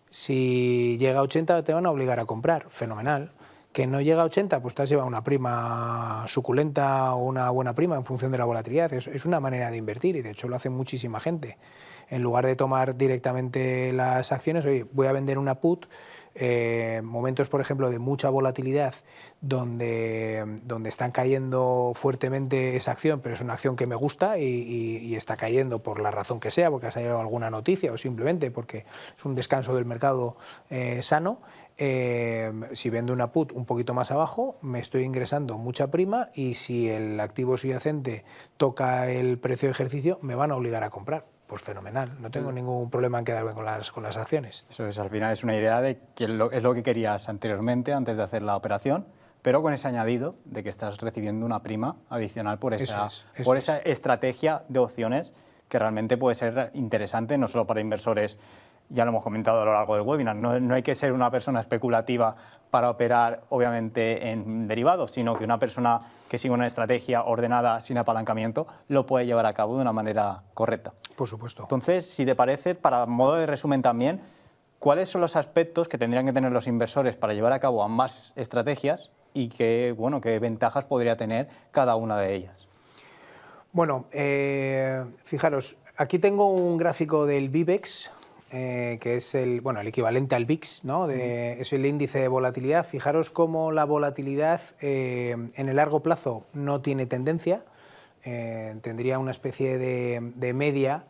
si llega a 80 te van a obligar a comprar, fenomenal. Que no llega a 80, pues te has llevado una prima suculenta o una buena prima en función de la volatilidad. Es una manera de invertir, y de hecho lo hace muchísima gente. En lugar de tomar directamente las acciones, oye, voy a vender una put, momentos, por ejemplo, de mucha volatilidad, donde están cayendo fuertemente esa acción, pero es una acción que me gusta y está cayendo por la razón que sea, porque ha salido alguna noticia o simplemente porque es un descanso del mercado sano. Si vendo una put un poquito más abajo, me estoy ingresando mucha prima, y si el activo subyacente toca el precio de ejercicio, me van a obligar a comprar. Pues fenomenal, no tengo ningún problema en quedarme con las acciones. Eso es, al final es una idea de que es lo que querías anteriormente, antes de hacer la operación, pero con ese añadido de que estás recibiendo una prima adicional por esa estrategia de opciones, que realmente puede ser interesante, no solo para inversores. Ya lo hemos comentado a lo largo del webinar, no hay que ser una persona especulativa para operar, obviamente, en derivados, sino que una persona que siga una estrategia ordenada, sin apalancamiento, lo puede llevar a cabo de una manera correcta. Por supuesto. Entonces, si te parece, para modo de resumen también, ¿cuáles son los aspectos que tendrían que tener los inversores para llevar a cabo ambas estrategias y qué ventajas podría tener cada una de ellas? Bueno, fijaros, aquí tengo un gráfico del VIBEX, que es el equivalente al VIX, ¿no? Es el índice de volatilidad. Fijaros cómo la volatilidad en el largo plazo no tiene tendencia, tendría una especie de media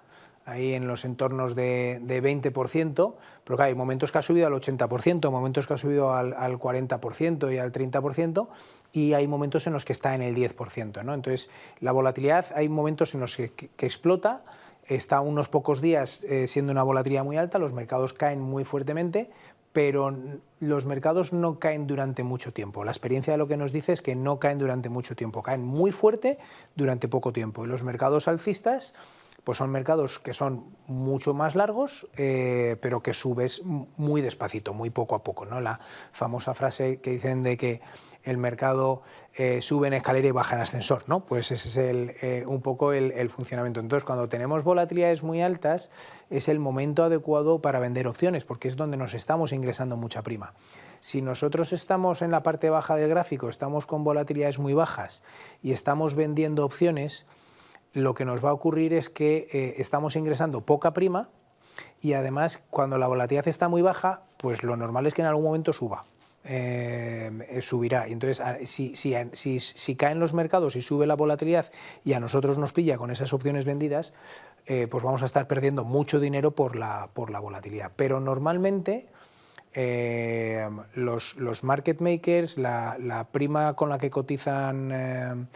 ahí en los entornos de 20%, pero claro, hay momentos que ha subido al 80%, momentos que ha subido al 40% y al 30%, y hay momentos en los que está en el 10%, ¿no? Entonces, la volatilidad, hay momentos en los que explota, está unos pocos días siendo una volatilidad muy alta, los mercados caen muy fuertemente, pero los mercados no caen durante mucho tiempo. La experiencia de lo que nos dice es que no caen durante mucho tiempo, caen muy fuerte durante poco tiempo. Y los mercados alcistas pues son mercados que son mucho más largos, pero que subes muy despacito, muy poco a poco, ¿no? La famosa frase que dicen de que el mercado sube en escalera y baja en ascensor, ¿no? Pues ese es un poco el funcionamiento. Entonces, cuando tenemos volatilidades muy altas, es el momento adecuado para vender opciones, porque es donde nos estamos ingresando mucha prima. Si nosotros estamos en la parte baja del gráfico, estamos con volatilidades muy bajas y estamos vendiendo opciones, lo que nos va a ocurrir es que estamos ingresando poca prima y además cuando la volatilidad está muy baja, pues lo normal es que en algún momento suba. Subirá. Y entonces, si caen los mercados y sube la volatilidad y a nosotros nos pilla con esas opciones vendidas, pues vamos a estar perdiendo mucho dinero por la volatilidad. Pero normalmente los market makers, la prima con la que cotizan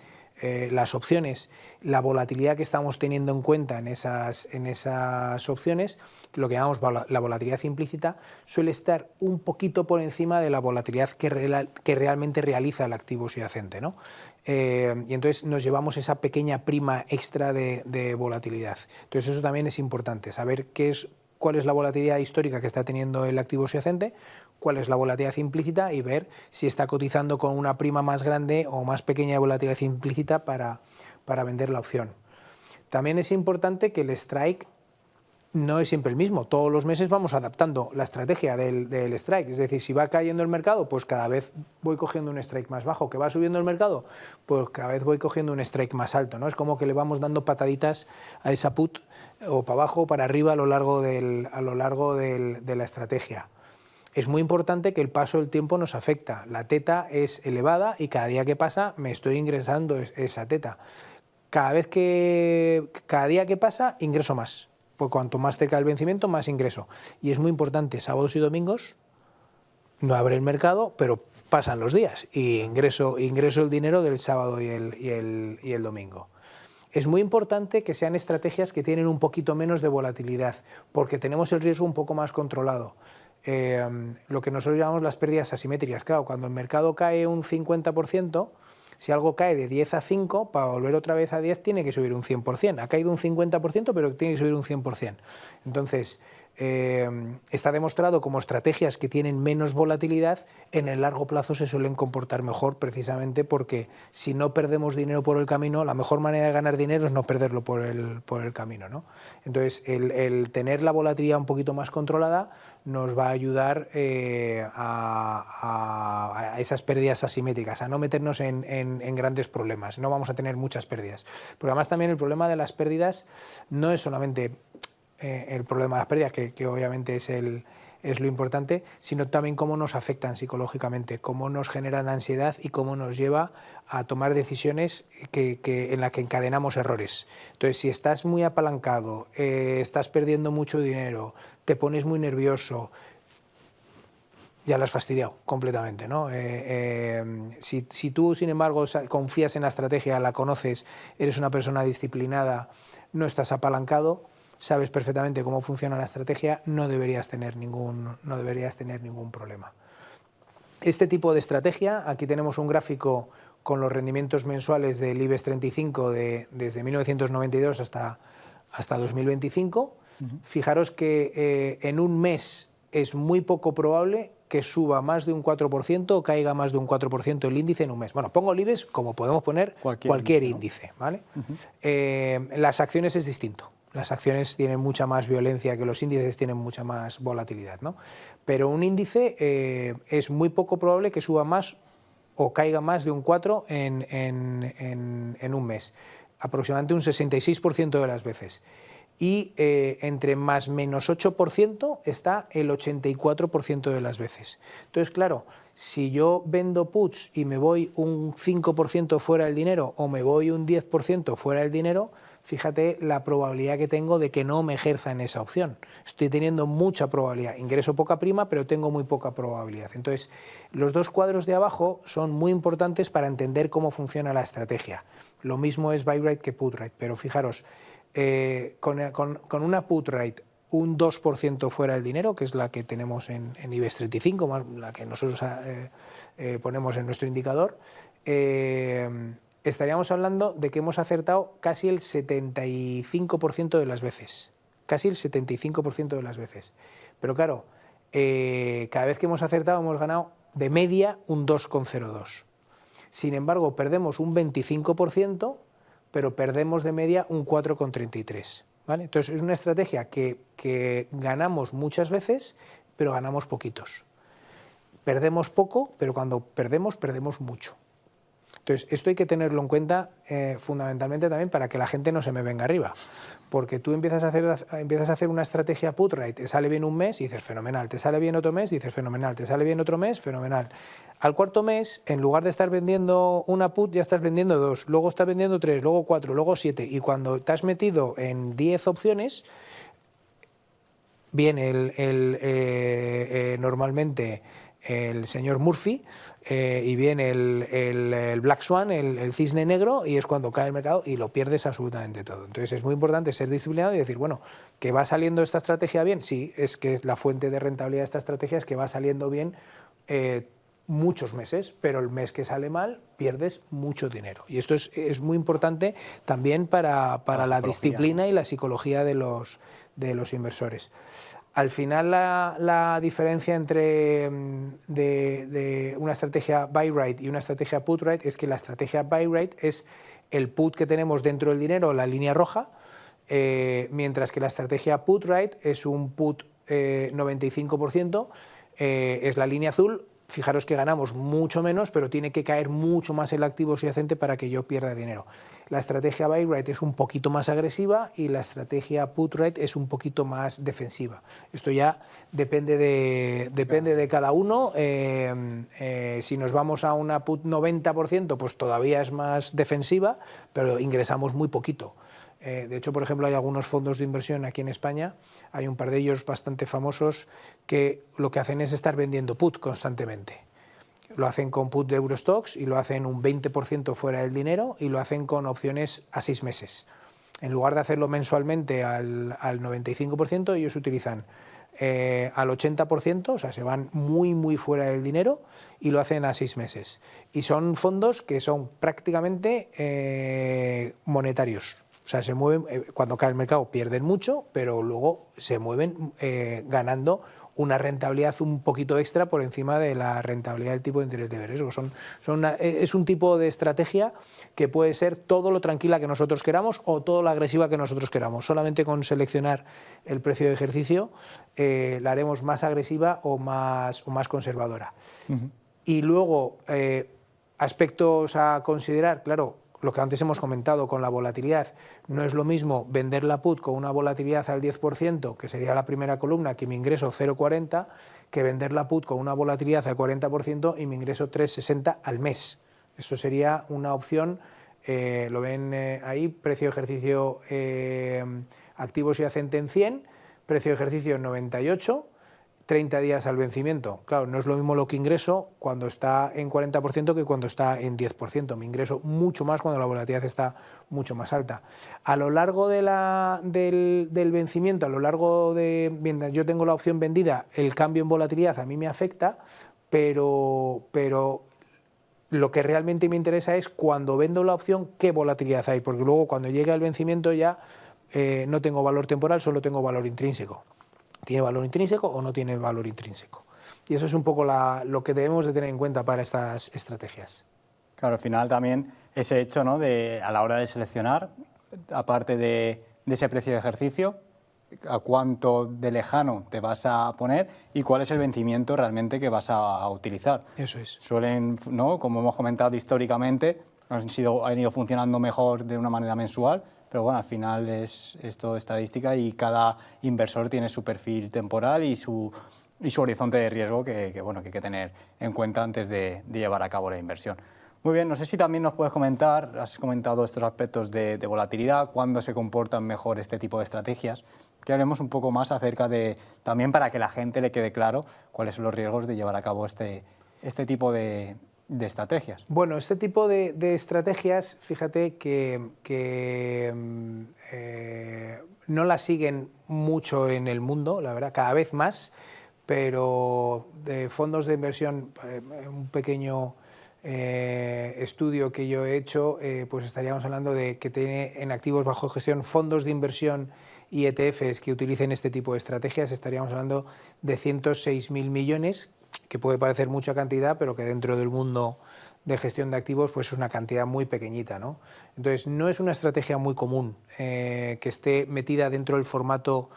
las opciones, la volatilidad que estamos teniendo en cuenta en esas opciones, lo que llamamos la volatilidad implícita, suele estar un poquito por encima de la volatilidad que realmente realiza el activo subyacente, ¿no? Y entonces nos llevamos esa pequeña prima extra de volatilidad. Entonces eso también es importante, saber cuál es la volatilidad histórica que está teniendo el activo subyacente, cuál es la volatilidad implícita y ver si está cotizando con una prima más grande o más pequeña de volatilidad implícita para vender la opción. También es importante que el strike no es siempre el mismo. Todos los meses vamos adaptando la estrategia del strike. Es decir, si va cayendo el mercado, pues cada vez voy cogiendo un strike más bajo. ¿Que va subiendo el mercado? Pues cada vez voy cogiendo un strike más alto, ¿no? Es como que le vamos dando pataditas a esa put, o para abajo o para arriba a lo largo de la estrategia. Es muy importante que el paso del tiempo nos afecta. La teta es elevada y cada día que pasa me estoy ingresando esa teta. Cada día que pasa ingreso más. Pues cuanto más cerca del vencimiento, más ingreso. Y es muy importante, sábados y domingos no abre el mercado, pero pasan los días y ingreso el dinero del sábado y el domingo. Es muy importante que sean estrategias que tienen un poquito menos de volatilidad, porque tenemos el riesgo un poco más controlado. Lo que nosotros llamamos las pérdidas asimétricas. Claro, cuando el mercado cae un 50%, si algo cae de 10 a 5, para volver otra vez a 10 tiene que subir un 100%. Ha caído un 50%, pero tiene que subir un 100%. Entonces, está demostrado como estrategias que tienen menos volatilidad, en el largo plazo se suelen comportar mejor, precisamente porque si no perdemos dinero por el camino, la mejor manera de ganar dinero es no perderlo por el camino, ¿no? Entonces, el tener la volatilidad un poquito más controlada nos va a ayudar a esas pérdidas asimétricas, a no meternos en grandes problemas. No vamos a tener muchas pérdidas. Pero además también el problema de las pérdidas no es solamente el problema de las pérdidas, que obviamente es lo importante, sino también cómo nos afectan psicológicamente, cómo nos generan ansiedad y cómo nos lleva a tomar decisiones en las que encadenamos errores. Entonces, si estás muy apalancado, estás perdiendo mucho dinero, te pones muy nervioso, ya lo has fastidiado completamente, ¿no? Si tú, sin embargo, confías en la estrategia, la conoces, eres una persona disciplinada, no estás apalancado, sabes perfectamente cómo funciona la estrategia, no deberías tener ningún problema. Este tipo de estrategia, aquí tenemos un gráfico con los rendimientos mensuales del IBEX 35 desde 1992 hasta 2025. Fijaros que en un mes es muy poco probable que suba más de un 4% o caiga más de un 4% el índice en un mes. Bueno, pongo el IBEX como podemos poner cualquier índice, ¿vale? Las acciones es distinto. Las acciones tienen mucha más violencia que los índices, tienen mucha más volatilidad, ¿no? Pero un índice es muy poco probable que suba más o caiga más de un 4 en un mes, aproximadamente un 66% de las veces. Y entre más menos 8% está el 84% de las veces. Entonces, claro, si yo vendo puts y me voy un 5% fuera del dinero o me voy un 10% fuera del dinero, fíjate la probabilidad que tengo de que no me ejerza en esa opción. Estoy teniendo mucha probabilidad. Ingreso poca prima, pero tengo muy poca probabilidad. Entonces, los dos cuadros de abajo son muy importantes para entender cómo funciona la estrategia. Lo mismo es buy rate que put rate, pero fijaros, con una put rate un 2% fuera del dinero, que es la que tenemos en IBEX 35, la que nosotros ponemos en nuestro indicador, estaríamos hablando de que hemos acertado casi el 75% de las veces. Casi el 75% de las veces. Pero claro, cada vez que hemos acertado hemos ganado de media un 2,02. Sin embargo, perdemos un 25%, pero perdemos de media un 4,33. ¿Vale? Entonces, es una estrategia que ganamos muchas veces, pero ganamos poquitos. Perdemos poco, pero cuando perdemos, perdemos mucho. Entonces, esto hay que tenerlo en cuenta fundamentalmente también para que la gente no se me venga arriba. Porque tú empiezas a hacer una estrategia put, right, te sale bien un mes y dices fenomenal, te sale bien otro mes y dices fenomenal, te sale bien otro mes, fenomenal. Al cuarto mes, en lugar de estar vendiendo una put, ya estás vendiendo 2, luego estás vendiendo 3, luego 4, luego 7. Y cuando te has metido en 10 opciones, viene normalmente el señor Murphy y viene el Black Swan, el cisne negro, y es cuando cae el mercado y lo pierdes absolutamente todo. Entonces es muy importante ser disciplinado y decir, bueno, ¿que va saliendo esta estrategia bien? Sí, es que la fuente de rentabilidad de esta estrategia es que va saliendo bien muchos meses, pero el mes que sale mal pierdes mucho dinero. Y esto es muy importante también para la disciplina, ¿no?, y la psicología de los inversores. Al final la diferencia entre de una estrategia buy right y una estrategia put right es que la estrategia buy right es el put que tenemos dentro del dinero, la línea roja, mientras que la estrategia put right es un put 95%, es la línea azul. Fijaros que ganamos mucho menos, pero tiene que caer mucho más el activo subyacente para que yo pierda dinero. La estrategia buy right es un poquito más agresiva y la estrategia put right es un poquito más defensiva. Esto ya depende de cada uno. Si nos vamos a una put 90%, pues todavía es más defensiva, pero ingresamos muy poquito. De hecho, por ejemplo, hay algunos fondos de inversión aquí en España, hay un par de ellos bastante famosos que lo que hacen es estar vendiendo put constantemente. Lo hacen con put de Eurostoxx y lo hacen un 20% fuera del dinero y lo hacen con opciones a 6 meses. En lugar de hacerlo mensualmente al 95%, ellos utilizan al 80%, o sea, se van muy fuera del dinero y lo hacen a 6 meses. Y son fondos que son prácticamente monetarios. O sea, se mueven, cuando cae el mercado pierden mucho, pero luego se mueven ganando una rentabilidad un poquito extra por encima de la rentabilidad del tipo de interés de riesgo. Es un tipo de estrategia que puede ser todo lo tranquila que nosotros queramos o todo lo agresiva que nosotros queramos. Solamente con seleccionar el precio de ejercicio la haremos más agresiva o más conservadora. Y luego, aspectos a considerar, claro, lo que antes hemos comentado con la volatilidad, no es lo mismo vender la put con una volatilidad al 10%, que sería la primera columna, que mi ingreso 0,40, que vender la put con una volatilidad al 40% y mi ingreso 3,60 al mes. Eso sería una opción, lo ven ahí, precio de ejercicio activo subyacente en 100, precio de ejercicio en 98, 30 días al vencimiento. Claro, no es lo mismo lo que ingreso cuando está en 40% que cuando está en 10%. Me ingreso mucho más cuando la volatilidad está mucho más alta. A lo largo del vencimiento, a lo largo de... Bien, yo tengo la opción vendida, el cambio en volatilidad a mí me afecta, pero lo que realmente me interesa es cuando vendo la opción, qué volatilidad hay, porque luego cuando llegue al vencimiento ya no tengo valor temporal, solo tengo valor intrínseco. ¿Tiene valor intrínseco o no tiene valor intrínseco? Y eso es un poco lo que debemos de tener en cuenta para estas estrategias. Claro, al final también ese hecho, ¿no?, a la hora de seleccionar, aparte de ese precio de ejercicio, a cuánto de lejano te vas a poner y cuál es el vencimiento realmente que vas a utilizar. Eso es. Suelen, ¿no?, como hemos comentado históricamente, han ido funcionando mejor de una manera mensual, pero bueno, al final es todo estadística y cada inversor tiene su perfil temporal y su horizonte de riesgo que hay que tener en cuenta antes de llevar a cabo la inversión. Muy bien, no sé si también nos puedes comentar, has comentado estos aspectos de volatilidad, cuándo se comportan mejor este tipo de estrategias, que hablemos un poco más acerca de, también para que la gente le quede claro cuáles son los riesgos de llevar a cabo este tipo de estrategias. Bueno, este tipo de estrategias, fíjate que no las siguen mucho en el mundo, la verdad, cada vez más, pero de fondos de inversión, un pequeño estudio que yo he hecho, pues estaríamos hablando de que tiene en activos bajo gestión fondos de inversión y ETFs que utilicen este tipo de estrategias, estaríamos hablando de 106.000 millones, que puede parecer mucha cantidad, pero que dentro del mundo de gestión de activos pues es una cantidad muy pequeñita, ¿no? Entonces, no es una estrategia muy común que esté metida dentro del formato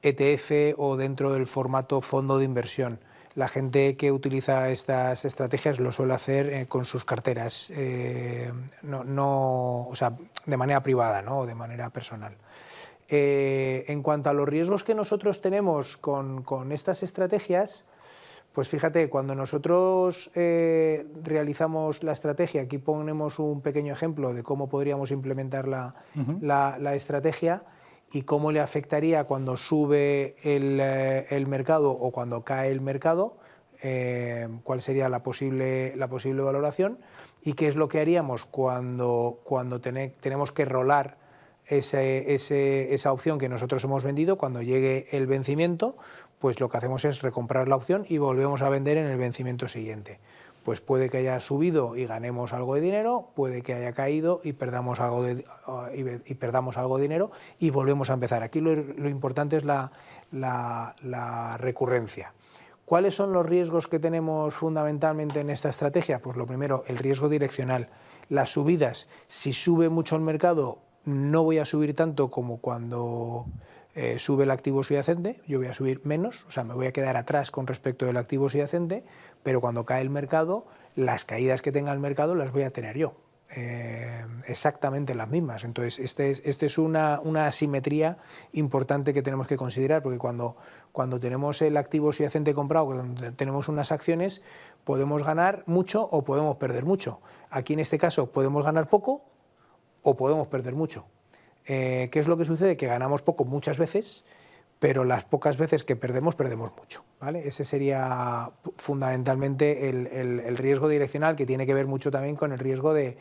ETF o dentro del formato fondo de inversión. La gente que utiliza estas estrategias lo suele hacer con sus carteras, o sea, de manera privada, ¿no? O de manera personal. En cuanto a los riesgos que nosotros tenemos con estas estrategias, pues fíjate, cuando nosotros realizamos la estrategia, aquí ponemos un pequeño ejemplo de cómo podríamos implementar la estrategia y cómo le afectaría cuando sube el mercado o cuando cae el mercado, cuál sería la posible valoración y qué es lo que haríamos cuando tenemos que rolar esa opción que nosotros hemos vendido. Cuando llegue el vencimiento, pues lo que hacemos es recomprar la opción y volvemos a vender en el vencimiento siguiente. Pues puede que haya subido y ganemos algo de dinero, puede que haya caído y perdamos algo de dinero y volvemos a empezar. Aquí lo importante es la recurrencia. ¿Cuáles son los riesgos que tenemos fundamentalmente en esta estrategia? Pues lo primero, el riesgo direccional. Las subidas, si sube mucho el mercado, no voy a subir tanto como cuando sube el activo subyacente, yo voy a subir menos, o sea, me voy a quedar atrás con respecto del activo subyacente, pero cuando cae el mercado, las caídas que tenga el mercado las voy a tener yo, exactamente las mismas. Entonces, este es una asimetría importante que tenemos que considerar, porque cuando tenemos el activo subyacente comprado, cuando tenemos unas acciones, podemos ganar mucho o podemos perder mucho. Aquí, en este caso, podemos ganar poco o podemos perder mucho. ¿Qué es lo que sucede? Que ganamos poco muchas veces, pero las pocas veces que perdemos mucho, ¿vale? Ese sería fundamentalmente el riesgo direccional, que tiene que ver mucho también con el riesgo de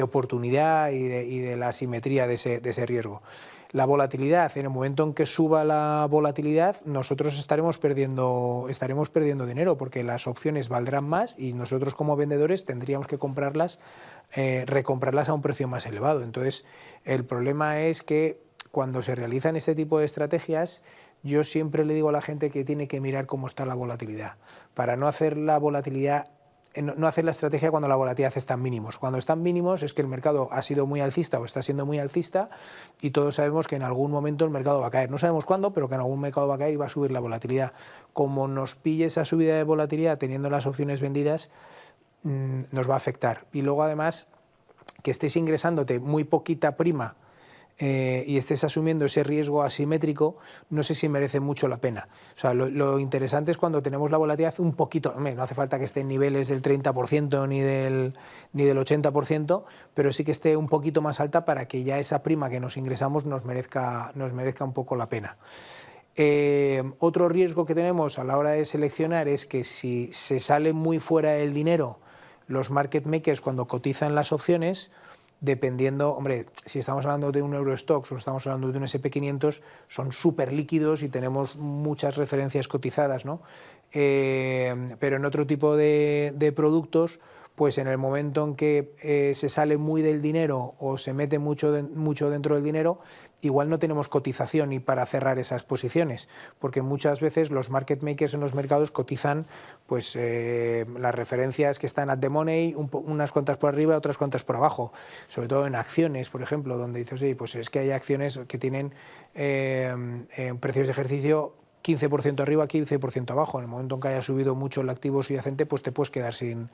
oportunidad y de la asimetría de ese riesgo. La volatilidad, en el momento en que suba la volatilidad, nosotros estaremos perdiendo dinero, porque las opciones valdrán más y nosotros como vendedores tendríamos que recomprarlas a un precio más elevado. Entonces, el problema es que cuando se realizan este tipo de estrategias, yo siempre le digo a la gente que tiene que mirar cómo está la volatilidad, para no hacer la estrategia cuando la volatilidad está en mínimos. Cuando están mínimos es que el mercado ha sido muy alcista o está siendo muy alcista y todos sabemos que en algún momento el mercado va a caer. No sabemos cuándo, pero que en algún mercado va a caer y va a subir la volatilidad. Como nos pille esa subida de volatilidad teniendo las opciones vendidas, nos va a afectar. Y luego, además, que estés ingresándote muy poquita prima y estés asumiendo ese riesgo asimétrico, no sé si merece mucho la pena. O sea, lo interesante es cuando tenemos la volatilidad un poquito, no hace falta que esté en niveles del 30% ni del 80%, pero sí que esté un poquito más alta para que ya esa prima que nos ingresamos nos merezca un poco la pena. Otro riesgo que tenemos a la hora de seleccionar es que si se sale muy fuera del dinero, los market makers, cuando cotizan las opciones, dependiendo, hombre, si estamos hablando de un Eurostoxx o estamos hablando de un S&P500, son súper líquidos y tenemos muchas referencias cotizadas, ¿no? Pero en otro tipo de productos, pues en el momento en que se sale muy del dinero o se mete mucho dentro del dinero, igual no tenemos cotización y para cerrar esas posiciones, porque muchas veces los market makers en los mercados cotizan pues las referencias que están at the money, unas cuantas por arriba, otras cuantas por abajo, sobre todo en acciones, por ejemplo, donde dices, oye, pues es que hay acciones que tienen precios de ejercicio 15% arriba, 15% abajo. En el momento en que haya subido mucho el activo subyacente, pues te puedes quedar sin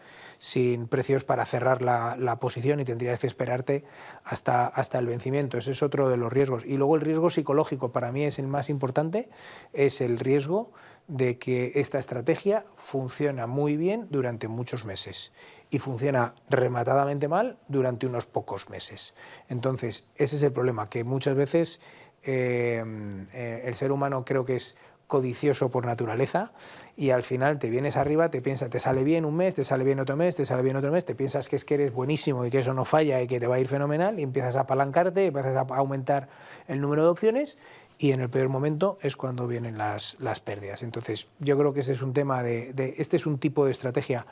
precios para cerrar la posición y tendrías que esperarte hasta el vencimiento. Ese es otro de los riesgos. Y luego el riesgo psicológico, para mí es el más importante, es el riesgo de que esta estrategia funciona muy bien durante muchos meses y funciona rematadamente mal durante unos pocos meses. Entonces, ese es el problema, que muchas veces el ser humano creo que es codicioso por naturaleza y al final te vienes arriba, te piensas, te sale bien un mes, te sale bien otro mes, te sale bien otro mes, te piensas que es que eres buenísimo y que eso no falla y que te va a ir fenomenal y empiezas a apalancarte, empiezas a aumentar el número de opciones y en el peor momento es cuando vienen las pérdidas. Entonces yo creo que este es un tema este es un tipo de estrategia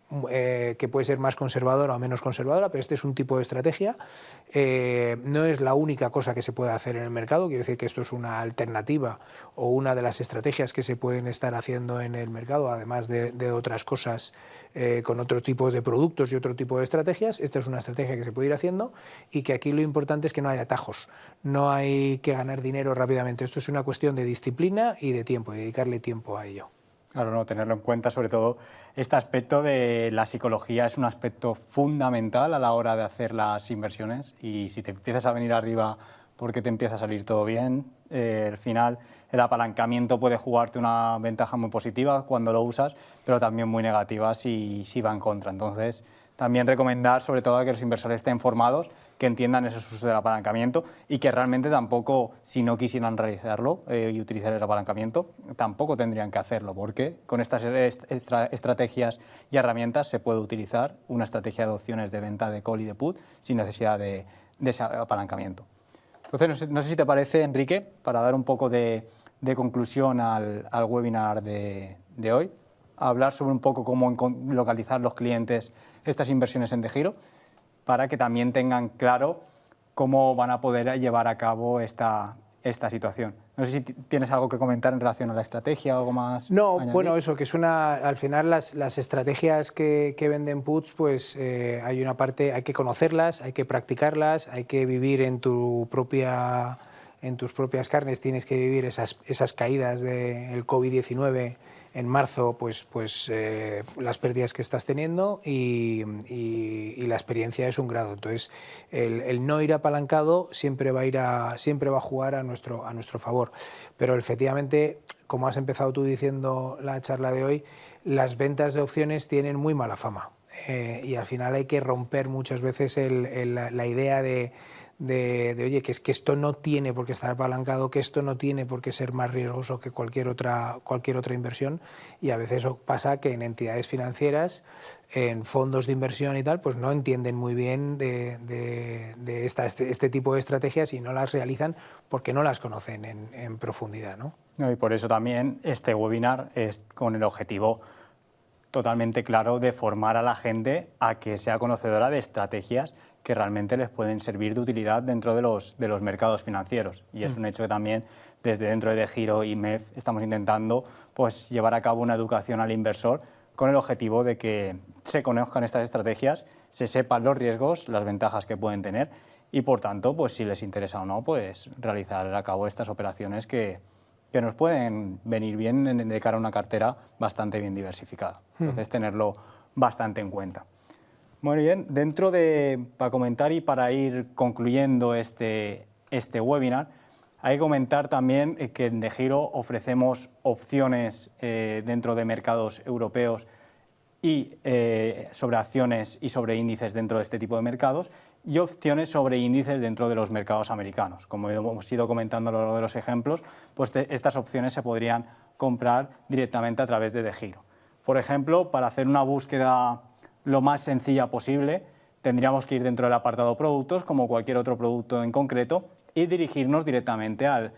que puede ser más conservadora o menos conservadora, pero este es un tipo de estrategia. No es la única cosa que se puede hacer en el mercado, quiero decir que esto es una alternativa o una de las estrategias que se pueden estar haciendo en el mercado, además de otras cosas con otro tipo de productos y otro tipo de estrategias. Esta es una estrategia que se puede ir haciendo y que aquí lo importante es que no haya atajos, no hay que ganar dinero rápidamente. Esto es una cuestión de disciplina y de tiempo, y dedicarle tiempo a ello. Claro, no, tenerlo en cuenta, sobre todo este aspecto de la psicología es un aspecto fundamental a la hora de hacer las inversiones, y si te empiezas a venir arriba porque te empieza a salir todo bien, al final el apalancamiento puede jugarte una ventaja muy positiva cuando lo usas, pero también muy negativa si va en contra. Entonces, también recomendar sobre todo a que los inversores estén formados, que entiendan esos usos del apalancamiento y que realmente tampoco, si no quisieran realizarlo y utilizar el apalancamiento, tampoco tendrían que hacerlo, porque con estas estrategias y herramientas se puede utilizar una estrategia de opciones de venta de call y de put sin necesidad de ese apalancamiento. Entonces, no sé si te parece, Enrique, para dar un poco de conclusión al webinar de hoy, hablar sobre un poco cómo localizar los clientes estas inversiones en DEGIRO, para que también tengan claro cómo van a poder llevar a cabo esta situación. No sé si tienes algo que comentar en relación a la estrategia o algo más. No, añadir. bueno, eso, que es al final las estrategias que venden puts, pues hay una parte, hay que conocerlas, hay que practicarlas, hay que vivir en tus propias carnes, tienes que vivir esas caídas del COVID-19 en marzo, pues las pérdidas que estás teniendo y la experiencia es un grado. Entonces, el no ir apalancado siempre va a jugar a nuestro favor. Pero efectivamente, como has empezado tú diciendo la charla de hoy, las ventas de opciones tienen muy mala fama. Y al final hay que romper muchas veces la idea de oye, que es que esto no tiene por qué estar apalancado, que esto no tiene por qué ser más riesgoso que cualquier otra inversión, y a veces eso pasa que en entidades financieras, en fondos de inversión y tal, pues no entienden muy bien de este tipo de estrategias y no las realizan porque no las conocen en profundidad, ¿no? Y por eso también este webinar es con el objetivo totalmente claro de formar a la gente a que sea conocedora de estrategias que realmente les pueden servir de utilidad dentro de los mercados financieros. Y es un hecho que también desde dentro de DEGIRO y MEF estamos intentando pues, llevar a cabo una educación al inversor con el objetivo de que se conozcan estas estrategias, se sepan los riesgos, las ventajas que pueden tener y, por tanto, pues, si les interesa o no, pues, realizar a cabo estas operaciones que nos pueden venir bien de cara a una cartera bastante bien diversificada. Entonces, tenerlo bastante en cuenta. Muy bien, para comentar y para ir concluyendo este webinar, hay que comentar también que en DEGIRO ofrecemos opciones dentro de mercados europeos y sobre acciones y sobre índices dentro de este tipo de mercados, y opciones sobre índices dentro de los mercados americanos. Como hemos ido comentando a lo largo de los ejemplos, pues estas opciones se podrían comprar directamente a través de DEGIRO. Por ejemplo, para hacer una búsqueda lo más sencilla posible, tendríamos que ir dentro del apartado productos, como cualquier otro producto en concreto, y dirigirnos directamente al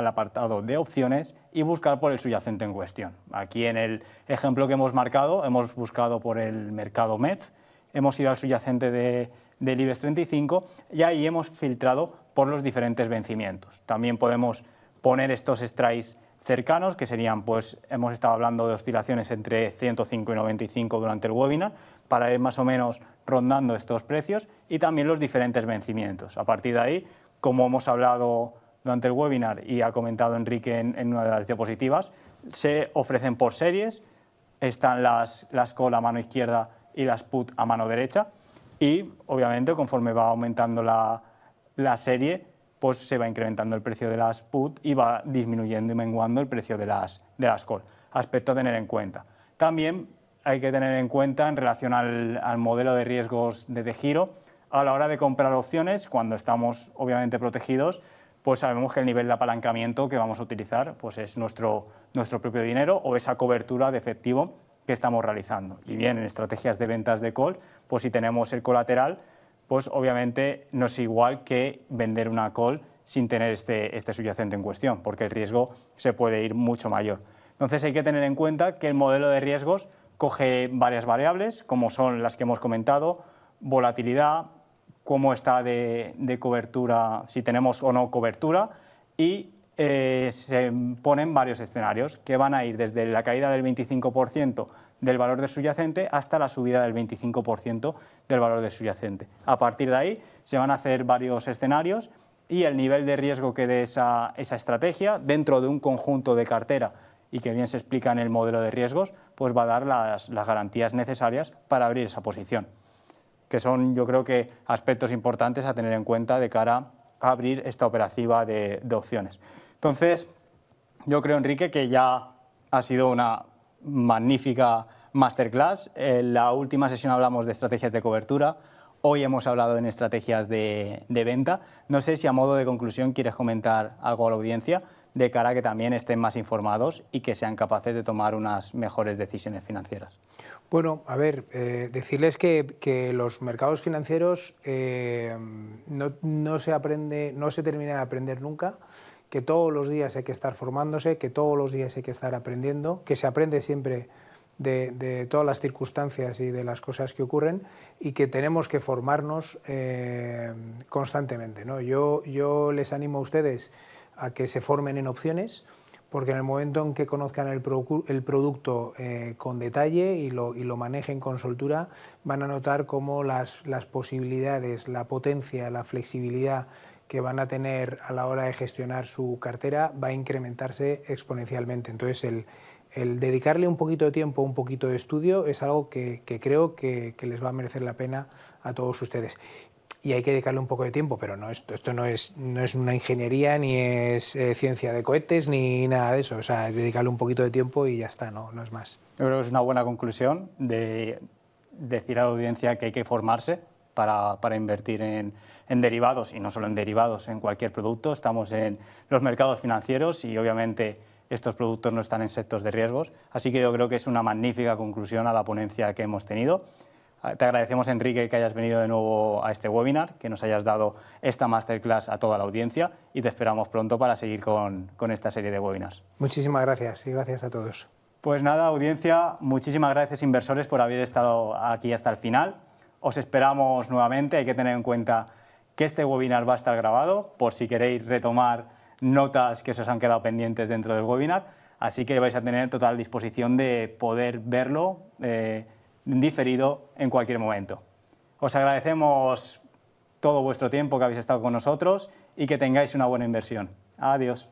apartado de opciones y buscar por el subyacente en cuestión. Aquí en el ejemplo que hemos marcado, hemos buscado por el mercado MEF, hemos ido al subyacente del IBEX 35 y ahí hemos filtrado por los diferentes vencimientos. También podemos poner estos strikes cercanos, que serían, pues hemos estado hablando de oscilaciones entre 105 y 95 durante el webinar, para ir más o menos rondando estos precios, y también los diferentes vencimientos. A partir de ahí, como hemos hablado durante el webinar y ha comentado Enrique en una de las diapositivas, se ofrecen por series, están las call a mano izquierda y las put a mano derecha, y obviamente conforme va aumentando la serie, pues se va incrementando el precio de las put y va disminuyendo y menguando el precio de las call. Aspecto a tener en cuenta. También hay que tener en cuenta en relación al modelo de riesgos de DEGIRO, a la hora de comprar opciones, cuando estamos obviamente protegidos, pues sabemos que el nivel de apalancamiento que vamos a utilizar pues es nuestro propio dinero o esa cobertura de efectivo que estamos realizando. Y bien, en estrategias de ventas de call, pues si tenemos el colateral, pues obviamente no es igual que vender una call sin tener este subyacente en cuestión, porque el riesgo se puede ir mucho mayor. Entonces hay que tener en cuenta que el modelo de riesgos coge varias variables, como son las que hemos comentado, volatilidad, cómo está de cobertura, si tenemos o no cobertura, y se ponen varios escenarios que van a ir desde la caída del 25% del valor de subyacente hasta la subida del 25% del valor de subyacente. A partir de ahí se van a hacer varios escenarios y el nivel de riesgo que dé esa estrategia dentro de un conjunto de cartera y que bien se explica en el modelo de riesgos, pues va a dar las garantías necesarias para abrir esa posición, que son, yo creo que, aspectos importantes a tener en cuenta de cara a abrir esta operativa de opciones. Entonces, yo creo, Enrique, que ya ha sido una magnífica masterclass. En la última sesión hablamos de estrategias de cobertura, hoy hemos hablado en estrategias de venta. No sé si a modo de conclusión quieres comentar algo a la audiencia de cara a que también estén más informados y que sean capaces de tomar unas mejores decisiones financieras. Bueno, a ver, decirles que los mercados financieros no se termina de aprender nunca, que todos los días hay que estar formándose, que todos los días hay que estar aprendiendo, que se aprende siempre de todas las circunstancias y de las cosas que ocurren y que tenemos que formarnos constantemente, ¿no? Yo les animo a ustedes a que se formen en opciones, porque en el momento en que conozcan el producto con detalle y lo manejen con soltura, van a notar cómo las posibilidades, la potencia, la flexibilidad que van a tener a la hora de gestionar su cartera va a incrementarse exponencialmente. Entonces, el dedicarle un poquito de tiempo, un poquito de estudio, es algo que creo que les va a merecer la pena a todos ustedes. Y hay que dedicarle un poco de tiempo, pero esto no es una ingeniería, ni es ciencia de cohetes, ni nada de eso. O sea, dedicarle un poquito de tiempo y ya está, no es más. Yo creo que es una buena conclusión de decir a la audiencia que hay que formarse para invertir en derivados, y no solo en derivados, en cualquier producto. Estamos en los mercados financieros y obviamente estos productos no están exentos de riesgos, así que yo creo que es una magnífica conclusión a la ponencia que hemos tenido. Te agradecemos, Enrique, que hayas venido de nuevo a este webinar, que nos hayas dado esta masterclass a toda la audiencia y te esperamos pronto para seguir con esta serie de webinars. Muchísimas gracias y gracias a todos. Pues nada, audiencia, muchísimas gracias, inversores, por haber estado aquí hasta el final. Os esperamos nuevamente. Hay que tener en cuenta que este webinar va a estar grabado por si queréis retomar notas que se os han quedado pendientes dentro del webinar, así que vais a tener total disposición de poder verlo diferido en cualquier momento. Os agradecemos todo vuestro tiempo que habéis estado con nosotros y que tengáis una buena inversión. Adiós.